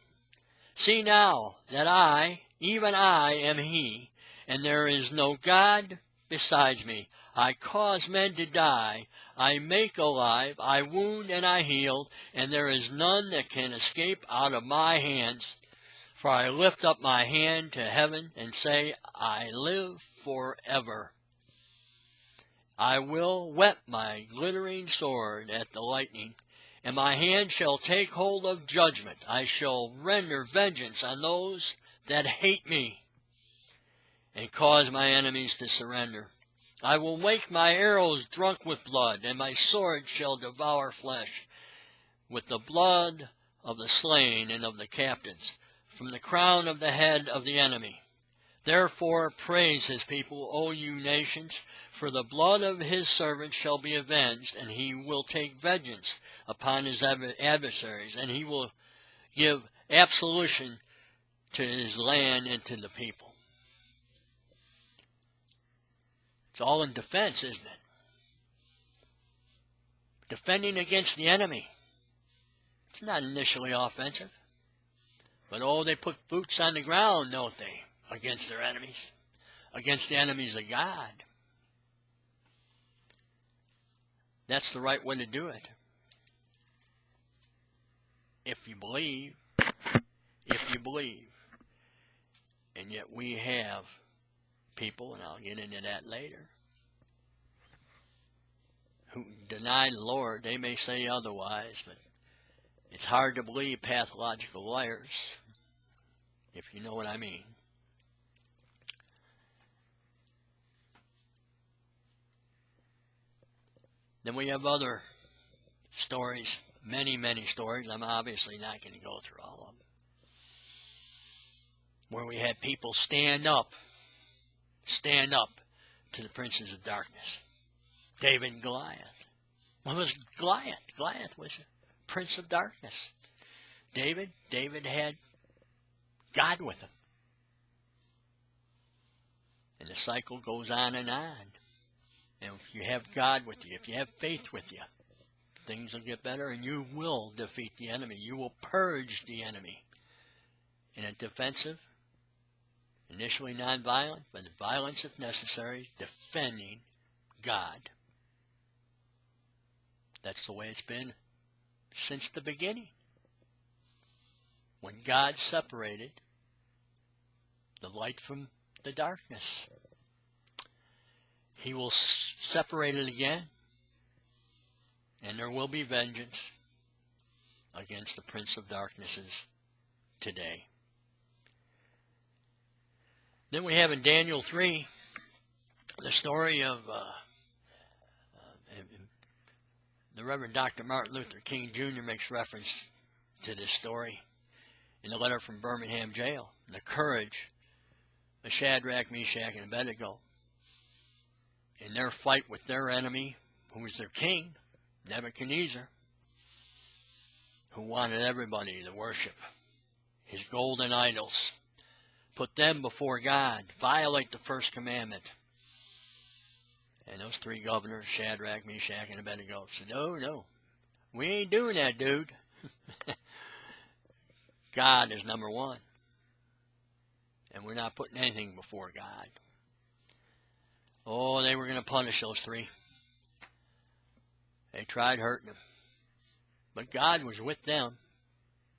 See now that I, even I, am He, and there is no God besides me. I cause men to die, I make alive, I wound and I heal, and there is none that can escape out of my hands. For I lift up my hand to heaven and say, I live forever. I will whet my glittering sword at the lightning, and my hand shall take hold of judgment. I shall render vengeance on those that hate me, and cause my enemies to surrender. I will make my arrows drunk with blood, and my sword shall devour flesh, with the blood of the slain and of the captains, from the crown of the head of the enemy. Therefore praise his people, O you nations, for the blood of his servants shall be avenged, and he will take vengeance upon his adversaries, and he will give absolution to his land and to the people. It's all in defense, isn't it? Defending against the enemy. It's not initially offensive. But oh, they put boots on the ground, don't they, against their enemies, against the enemies of God. That's the right way to do it. If you believe. And yet we have people, and I'll get into that later, who deny the Lord. They may say otherwise, but it's hard to believe pathological liars, if you know what I mean. Then we have other stories, many, many stories. I'm obviously not going to go through all of them, where we had people stand up to the princes of darkness. David and Goliath. What was Goliath? Goliath was a prince of darkness. David had God with him. And the cycle goes on and on. And if you have God with you, if you have faith with you, things will get better, and you will defeat the enemy. You will purge the enemy in a defensive, initially nonviolent, but violence if necessary, defending God. That's the way it's been since the beginning. When God separated the light from the darkness, He will separate it again, and there will be vengeance against the prince of darknesses today. Then we have in Daniel 3 the story of the Reverend Dr. Martin Luther King Jr. makes reference to this story in a letter from Birmingham jail. The courage of Shadrach, Meshach, and Abednego in their fight with their enemy, who was their king, Nebuchadnezzar, who wanted everybody to worship his golden idols, put them before God, violate the first commandment. And those three governors, Shadrach, Meshach, and Abednego, said, no, we ain't doing that, dude. God is number one. And we're not putting anything before God. Oh, they were going to punish those three. They tried hurting them. But God was with them,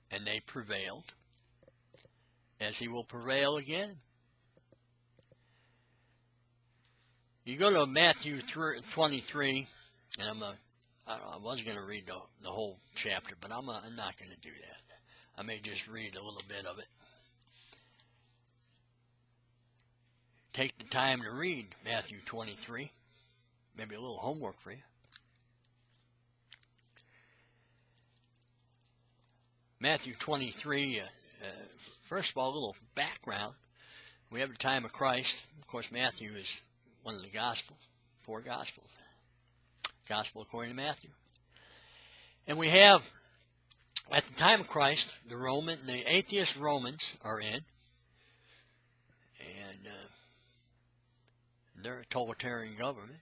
and they prevailed, as He will prevail again. You go to Matthew 23, and I was going to read the whole chapter, but I'm not going to do that. I may just read a little bit of it. Take the time to read Matthew 23. Maybe a little homework for you. Matthew 23, first of all, a little background. We have the time of Christ. Of course, Matthew is one of the Gospels, 4 Gospels. Gospel according to Matthew. And we have At the time of Christ, the atheist Romans are in, and they're a totalitarian government,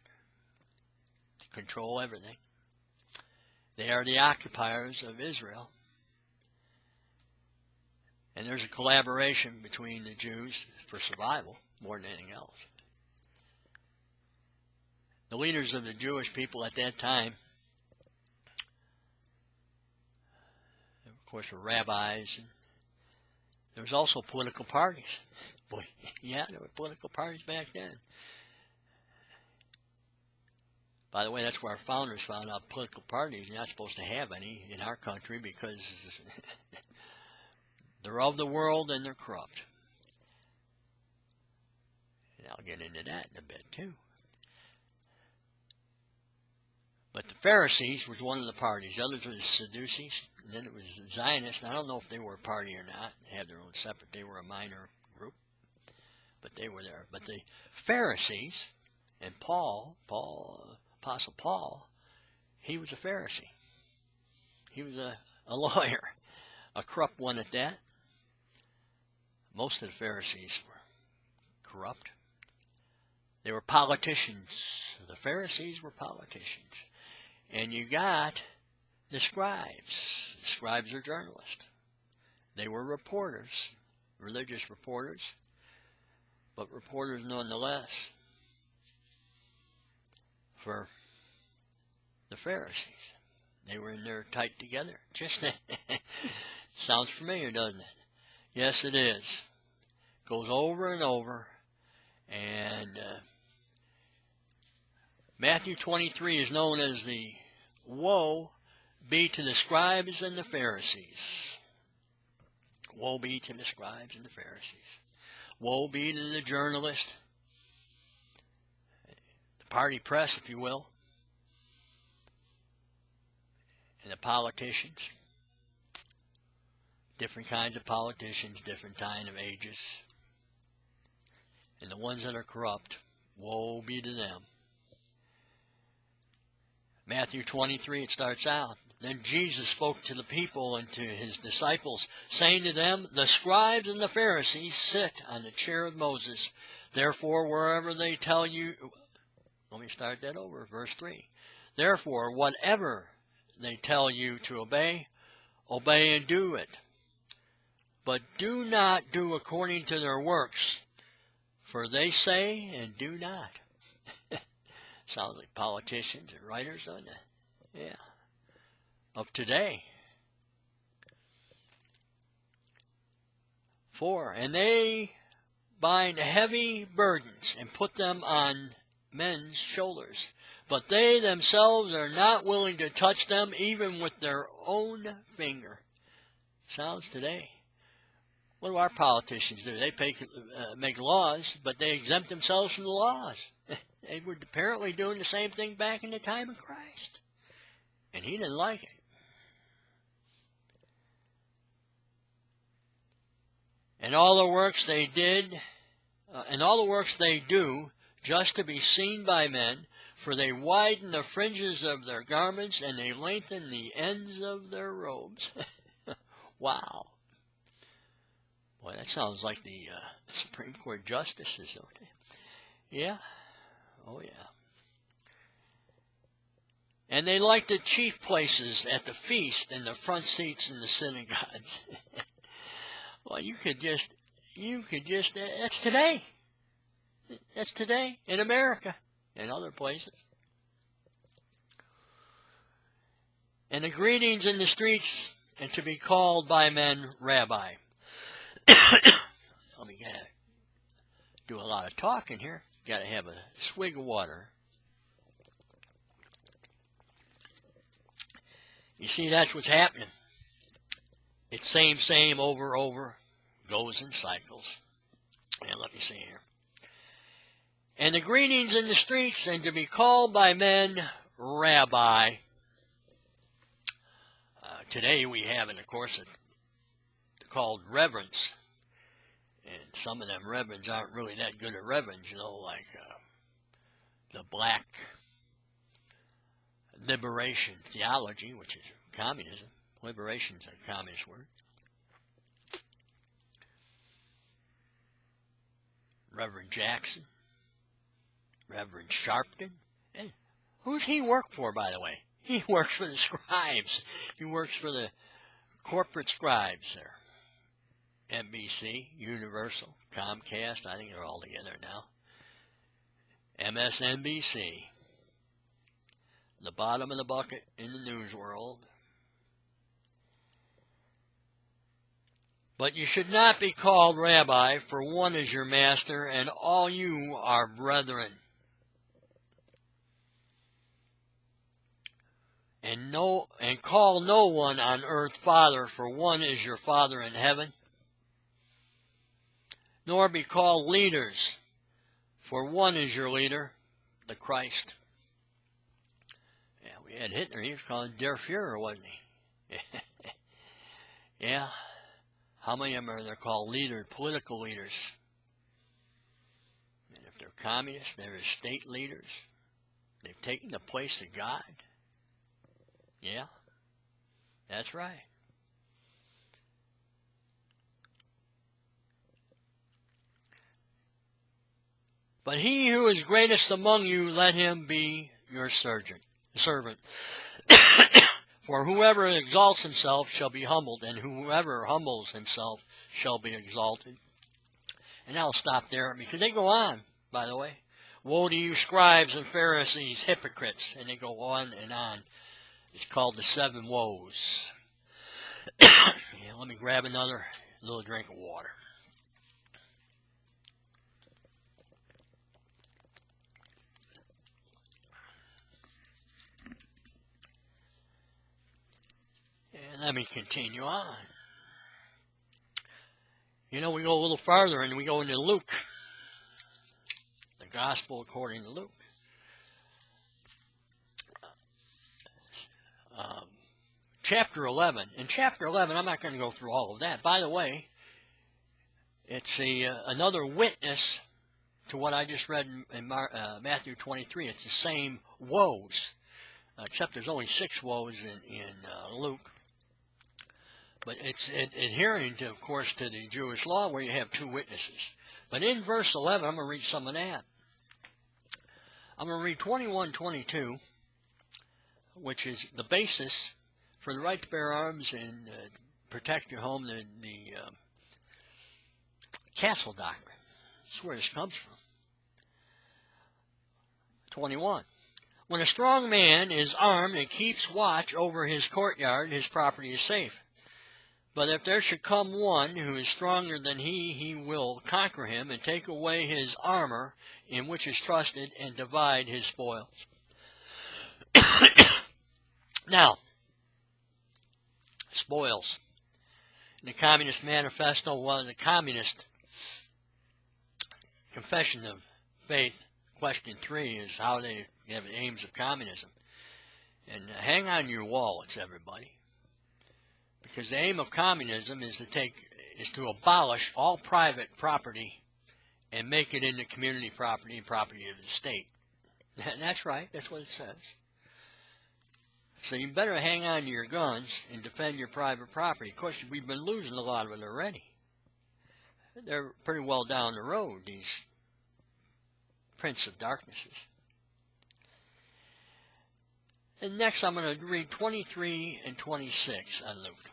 control everything. They are the occupiers of Israel. And there's a collaboration between the Jews for survival more than anything else. The leaders of the Jewish people at that time, of course, were rabbis. And there was also political parties. Boy, yeah, there were political parties back then. By the way, that's where our founders found out political parties. You're not supposed to have any in our country because they're of the world and they're corrupt. And I'll get into that in a bit too. But the Pharisees was one of the parties. The others were the Sadducees, and then it was the Zionists. I don't know if they were a party or not. They had their own separate. They were a minor group, but they were there. But the Pharisees and Apostle Paul, he was a Pharisee. He was a lawyer, a corrupt one at that. Most of the Pharisees were corrupt. They were politicians. The Pharisees were politicians. And you got the scribes. The scribes are journalists. They were reporters, religious reporters, but reporters nonetheless for the Pharisees. They were in there tight together. Just sounds familiar, doesn't it? Yes, it is. Goes over and over. And Matthew 23 is known as the woe be to the scribes and the Pharisees. Woe be to the scribes and the Pharisees. Woe be to the journalist, the party press, if you will, and the politicians. Different kinds of politicians, different kind of ages. And the ones that are corrupt, woe be to them. Matthew 23, it starts out. Then Jesus spoke to the people and to his disciples, saying to them, the scribes and the Pharisees sit on the chair of Moses. Therefore, wherever they tell you... Let me start that over, verse 3. Therefore, whatever they tell you to obey, obey and do it. But do not do according to their works, for they say and do not. Sounds like politicians and writers, doesn't it? Yeah. Of today. 4. And they bind heavy burdens and put them on men's shoulders, but they themselves are not willing to touch them even with their own finger. Sounds today. What do our politicians do? They make laws, but they exempt themselves from the laws. They were apparently doing the same thing back in the time of Christ. And he didn't like it. And all the works they did, and all the works they do, just to be seen by men, for they widen the fringes of their garments, and they lengthen the ends of their robes. Wow. Boy, that sounds like the Supreme Court justices, don't it? Yeah. Oh, yeah. And they like the chief places at the feast and the front seats in the synagogues. Well, you could just, that's today. That's today in America and other places. And the greetings in the streets, and to be called by men rabbi. Let me do a lot of talking here. Got to have a swig of water. You see, that's what's happening. It's same, over, goes in cycles. And let me see here. And the greetings in the streets, and to be called by men rabbi. Today we have, and of course, called reverends. And some of them reverends aren't really that good at reverends, like the black liberation theology, which is communism. Liberation's a communist word. Reverend Jackson. Reverend Sharpton. Hey, who's he work for, by the way? He works for the scribes. He works for the corporate scribes there. NBC, Universal, Comcast, I think they're all together now. MSNBC. The bottom of the bucket in the news world. But you should not be called rabbi, for one is your master, and all you are brethren. And call no one on earth father, for one is your Father in heaven. Nor be called leaders, for one is your leader, the Christ. Yeah, we had Hitler, he was called Der Fuhrer, wasn't he? Yeah. How many of them are there called leaders, political leaders? And if they're communists, they're state leaders. They've taken the place of God. Yeah, that's right. But he who is greatest among you, let him be your servant. For whoever exalts himself shall be humbled, and whoever humbles himself shall be exalted. And I'll stop there, because they go on, by the way. Woe to you, scribes and Pharisees, hypocrites. And they go on and on. It's called the 7 woes. Yeah, let me grab another little drink of water. And let me continue on. You know, we go a little farther and we go into Luke. The Gospel according to Luke. Chapter 11. In chapter 11, I'm not going to go through all of that. By the way, it's another witness to what I just read in Matthew 23. It's the same woes, except there's only 6 woes in Luke. But it's adhering, to, of course, to the Jewish law where you have 2 witnesses. But in verse 11, I'm going to read some of that. I'm going to read 21:22, which is the basis for the right to bear arms and protect your home, the castle doctrine. That's where this comes from. 21. When a strong man is armed and keeps watch over his courtyard, his property is safe. But if there should come one who is stronger than he will conquer him and take away his armor in which is trusted and divide his spoils. Now, spoils. In the Communist Manifesto, one of the Communist Confession of Faith, question 3 is how they have the aims of communism. And hang on to your wallets, everybody. Because the aim of communism is to abolish all private property and make it into community property and property of the state. That's right. That's what it says. So you better hang on to your guns and defend your private property. Of course, we've been losing a lot of it already. They're pretty well down the road, these Prince of Darknesses. And next I'm going to read 23 and 26 on Luke.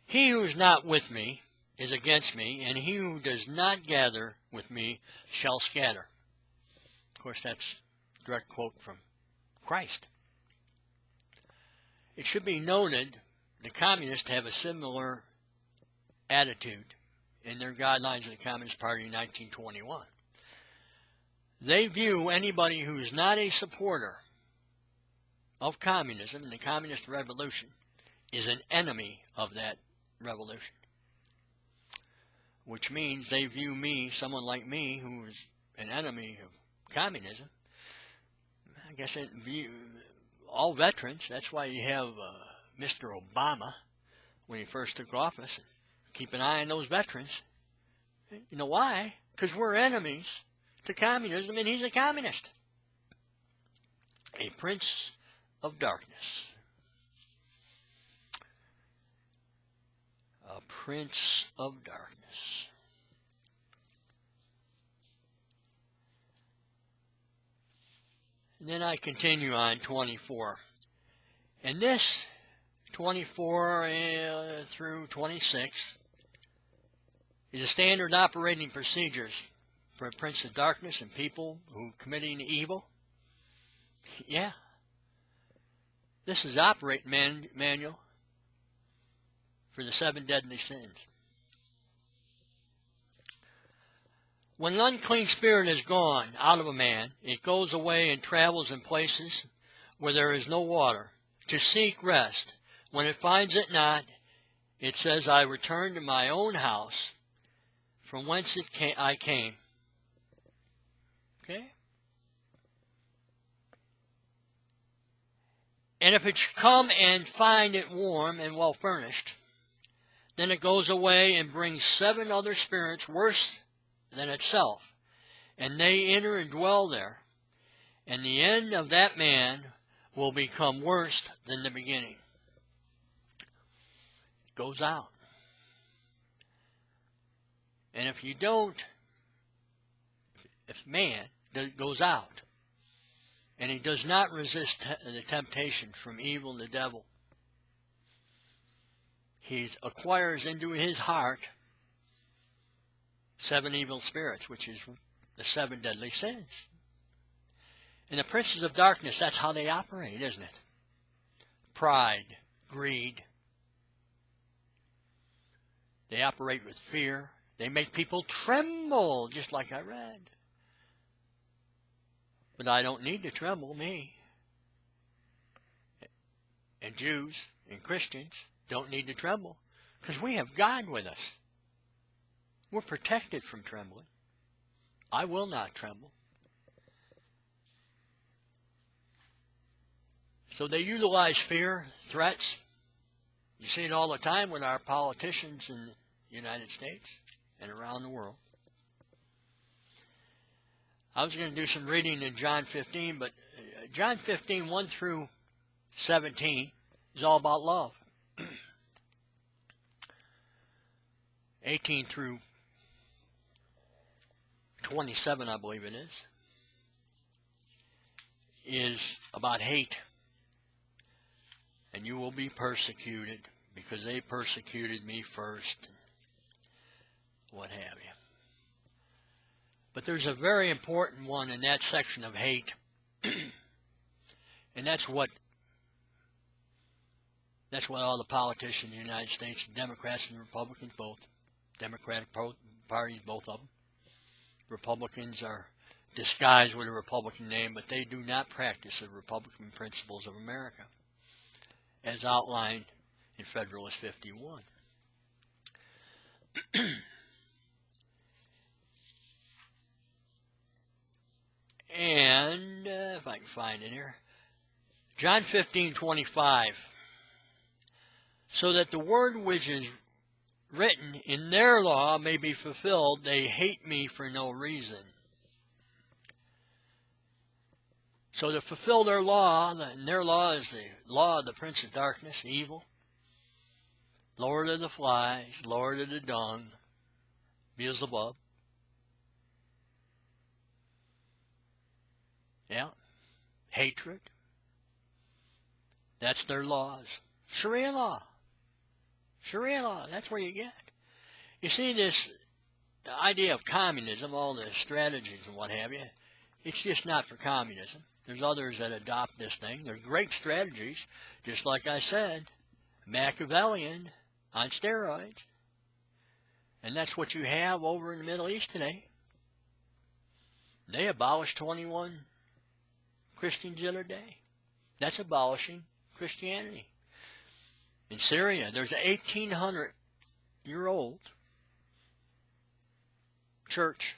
He who is not with me is against me, and he who does not gather with me shall scatter. Of course, that's a direct quote from Christ. It should be noted the communists have a similar attitude in their guidelines of the Communist Party in 1921. They view anybody who is not a supporter of communism and the communist revolution is an enemy of that revolution. Which means they view me, someone like me, who is an enemy of communism. I guess they view all veterans. That's why you have Mr. Obama, when he first took office, keep an eye on those veterans. You know why? Because we're enemies to communism, and he's a communist. A prince of darkness. A prince of darkness. And then I continue on 24. And this 24 through 26 is a standard operating procedures for a prince of darkness and people who are committing evil. Yeah. This is operating manual for the 7 deadly sins. When an unclean spirit is gone out of a man, it goes away and travels in places where there is no water, to seek rest. When it finds it not, it says, I return to my own house, from whence I came. Okay? And if it should come and find it warm and well furnished, then it goes away and brings 7 other spirits worse than itself, and they enter and dwell there, and the end of that man will become worse than the beginning. It goes out. And if you don't, if man goes out, and he does not resist the temptation from evil and the devil, he acquires into his heart 7 evil spirits, which is the 7 deadly sins. And the princes of darkness, that's how they operate, isn't it? Pride, greed. They operate with fear. They make people tremble, just like I read. But I don't need to tremble, me. And Jews and Christians don't need to tremble, because we have God with us. We're protected from trembling. I will not tremble. So they utilize fear, threats. You see it all the time with our politicians in the United States and around the world. I was going to do some reading in John 15, but John 15, 1 through 17 is all about love. 18 through 27, I believe it is about hate. And you will be persecuted because they persecuted me first, and what have you. But there's a very important one in that section of hate, and that's what all the politicians in the United States, Democrats and Republicans both, Democratic parties, both of them. Republicans are disguised with a Republican name, but they do not practice the Republican principles of America, as outlined in Federalist 51. And if I can find it here, John 15:25. So that the word which is written in their law may be fulfilled, they hate me for no reason. So to fulfill their law, and their law is the law of the prince of darkness, evil, Lord of the flies, Lord of the dung, Beelzebub. Yeah, hatred. That's their laws. Sharia law. Sharia law, that's where you get. You see, this idea of communism, all the strategies and what have you, it's just not for communism. There's others that adopt this thing. They're great strategies, just like I said, Machiavellian on steroids. And that's what you have over in the Middle East today. They abolished 21 Christians the other day. That's abolishing Christianity. In Syria, there's an 1,800-year-old church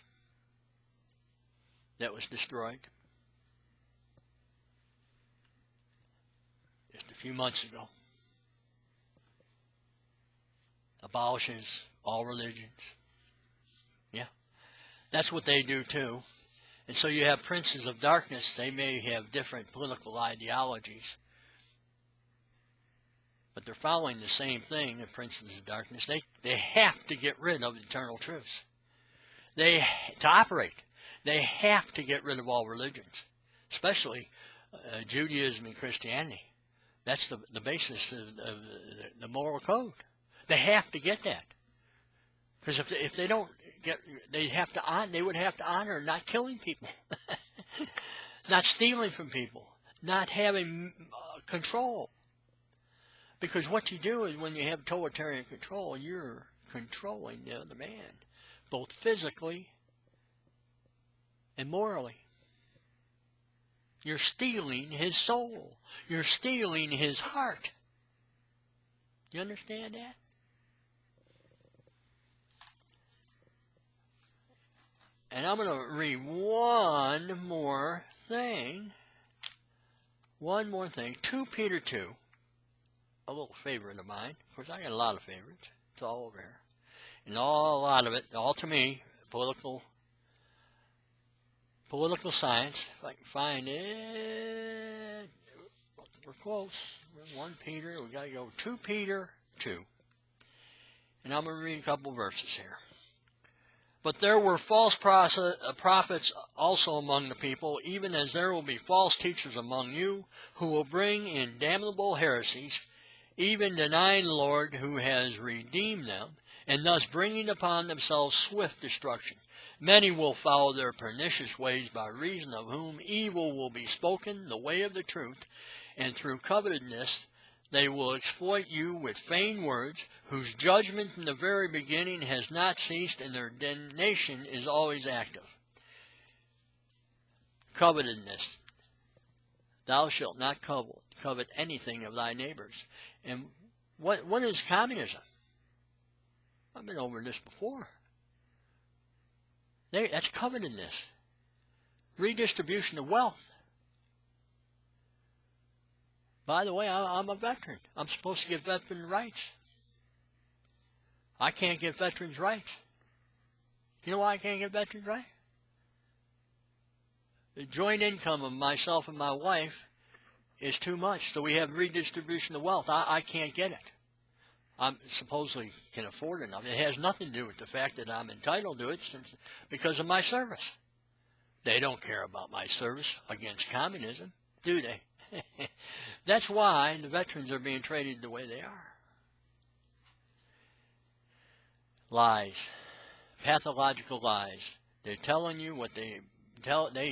that was destroyed just a few months ago. Abolishes all religions. Yeah, that's what they do too. And so you have princes of darkness. They may have different political ideologies, but they're following the same thing, the princes of darkness. They have to get rid of eternal truths. To operate, they have to get rid of all religions, especially Judaism and Christianity. That's the basis of the moral code. They have to get that. Because if they don't they would have to honor not killing people, not stealing from people, not having control. Because what you do is when you have totalitarian control, you're controlling the other man, both physically and morally. You're stealing his soul. You're stealing his heart. You understand that? And I'm going to read one more thing. 2 Peter 2. A little favorite of mine. Of course, I got a lot of favorites. It's all over here. And a lot of it, all to me, political science. If I can find it. We're close. We're 1 Peter. We got to go 2 Peter 2. And I'm going to read a couple verses here. But there were false prophets also among the people, even as there will be false teachers among you, who will bring in damnable heresies, even denying the Lord who has redeemed them, and thus bringing upon themselves swift destruction. Many will follow their pernicious ways, by reason of whom evil will be spoken, the way of the truth, and through covetousness they will exploit you with vain words, whose judgment from the very beginning has not ceased, and their damnation is always active. Covetousness. Thou shalt not covet anything of thy neighbors. And what is communism? I've been over this before. That's covetousness. Redistribution of wealth. By the way, I'm a veteran. I'm supposed to give veteran rights. I can't give veterans rights. You know why I can't give veterans rights? The joint income of myself and my wife is too much, so we have redistribution of wealth. I can't get it. I supposedly can afford enough. It has nothing to do with the fact that I'm entitled to it because of my service. They don't care about my service against communism, do they? That's why the veterans are being treated the way they are. Lies. Pathological lies. They're telling you what they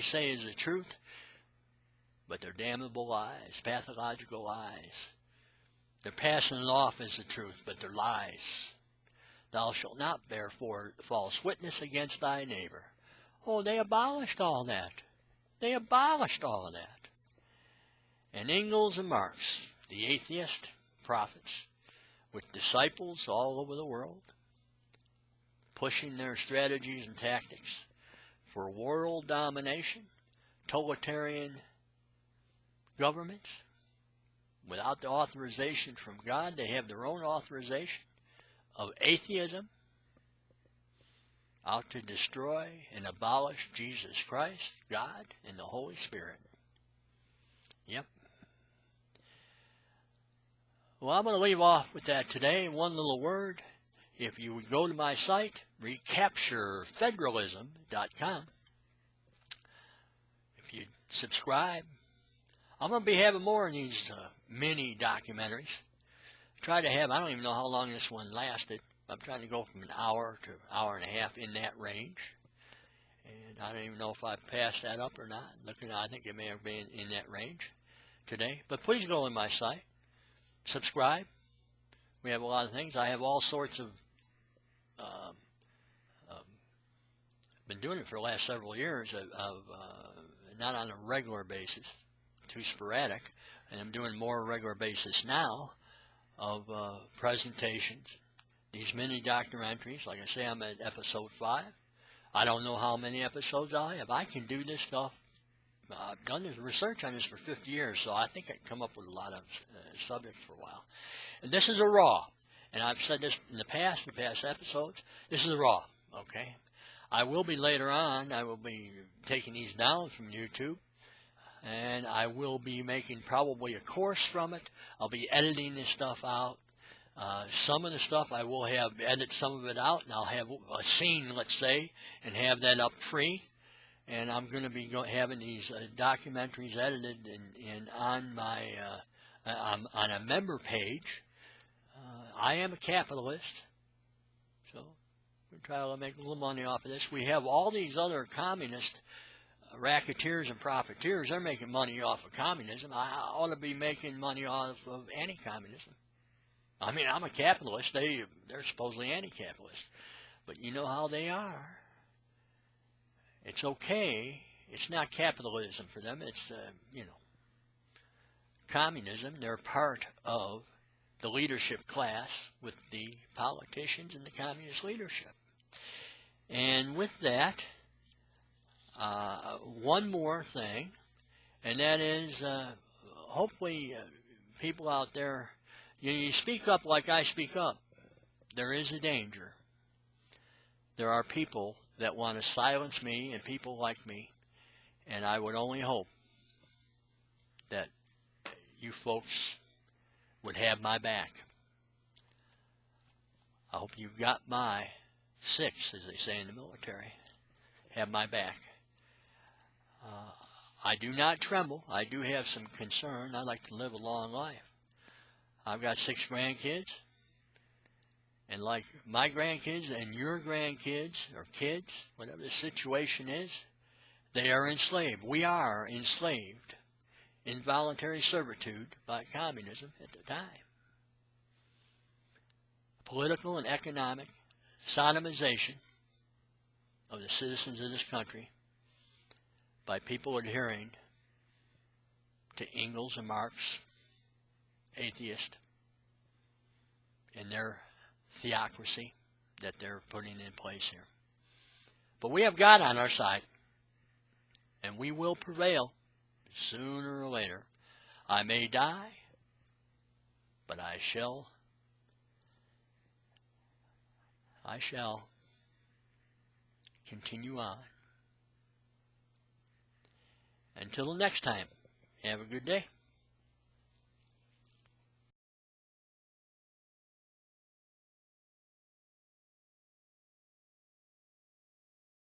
say is the truth, but they're damnable lies, pathological lies. They're passing it off as the truth, but they're lies. Thou shalt not bear false witness against thy neighbor. Oh, they abolished all that. They abolished all of that. And Engels and Marx, the atheist prophets, with disciples all over the world, pushing their strategies and tactics for world domination, totalitarian governments, without the authorization from God. They have their own authorization of atheism, out to destroy and abolish Jesus Christ, God, and the Holy Spirit. Yep. Well, I'm going to leave off with that today. One little word. If you would go to my site, recapturefederalism.com, if you subscribe, I'm going to be having more of these mini documentaries. Try to have, I don't even know how long this one lasted. I'm trying to go from an hour to an hour and a half in that range. And I don't even know if I passed that up or not. Looking, I think it may have been in that range today. But please go on my site. Subscribe. We have a lot of things. I have all sorts of, been doing it for the last several years, not on a regular basis, too sporadic, and I'm doing more regular basis now of presentations. These mini documentaries, like I say, I'm at episode 5. I don't know how many episodes I have. I can do this stuff. I've done this research on this for 50 years, so I think I can come up with a lot of subjects for a while. And this is a raw, and I've said this in the past episodes. This is a raw, okay? I will be later on, I will be taking these down from YouTube, and I will be making probably a course from it. I'll be editing this stuff out. Some of the stuff I will edit some of it out, and I'll have a scene, let's say, and have that up free. And I'm going to be having these documentaries edited and on my on a member page. I am a capitalist, so we're trying to make a little money off of this. We have all these other communist racketeers and profiteers. They're making money off of communism. I ought to be making money off of anti-communism. I mean, I'm a capitalist. They're supposedly anti-capitalist. But you know how they are. It's okay. It's not capitalism for them. It's, communism. They're part of the leadership class with the politicians and the communist leadership. And with that, one more thing, and that is hopefully people out there, you speak up like I speak up. There is a danger. There are people that want to silence me and people like me, and I would only hope that you folks would have my back. I hope you've got my 6, as they say in the military. Have my back. I do not tremble. I do have some concern. I like to live a long life. I've got 6 grandkids. And like my grandkids and your grandkids or kids, whatever the situation is, they are enslaved. We are enslaved. Involuntary servitude by communism at the time. Political and economic sodomization of the citizens of this country by people adhering to Engels and Marx, atheist, and their theocracy that they're putting in place here. But we have God on our side, and we will prevail sooner or later. I may die, but I shall continue on. Until the next time, have a good day.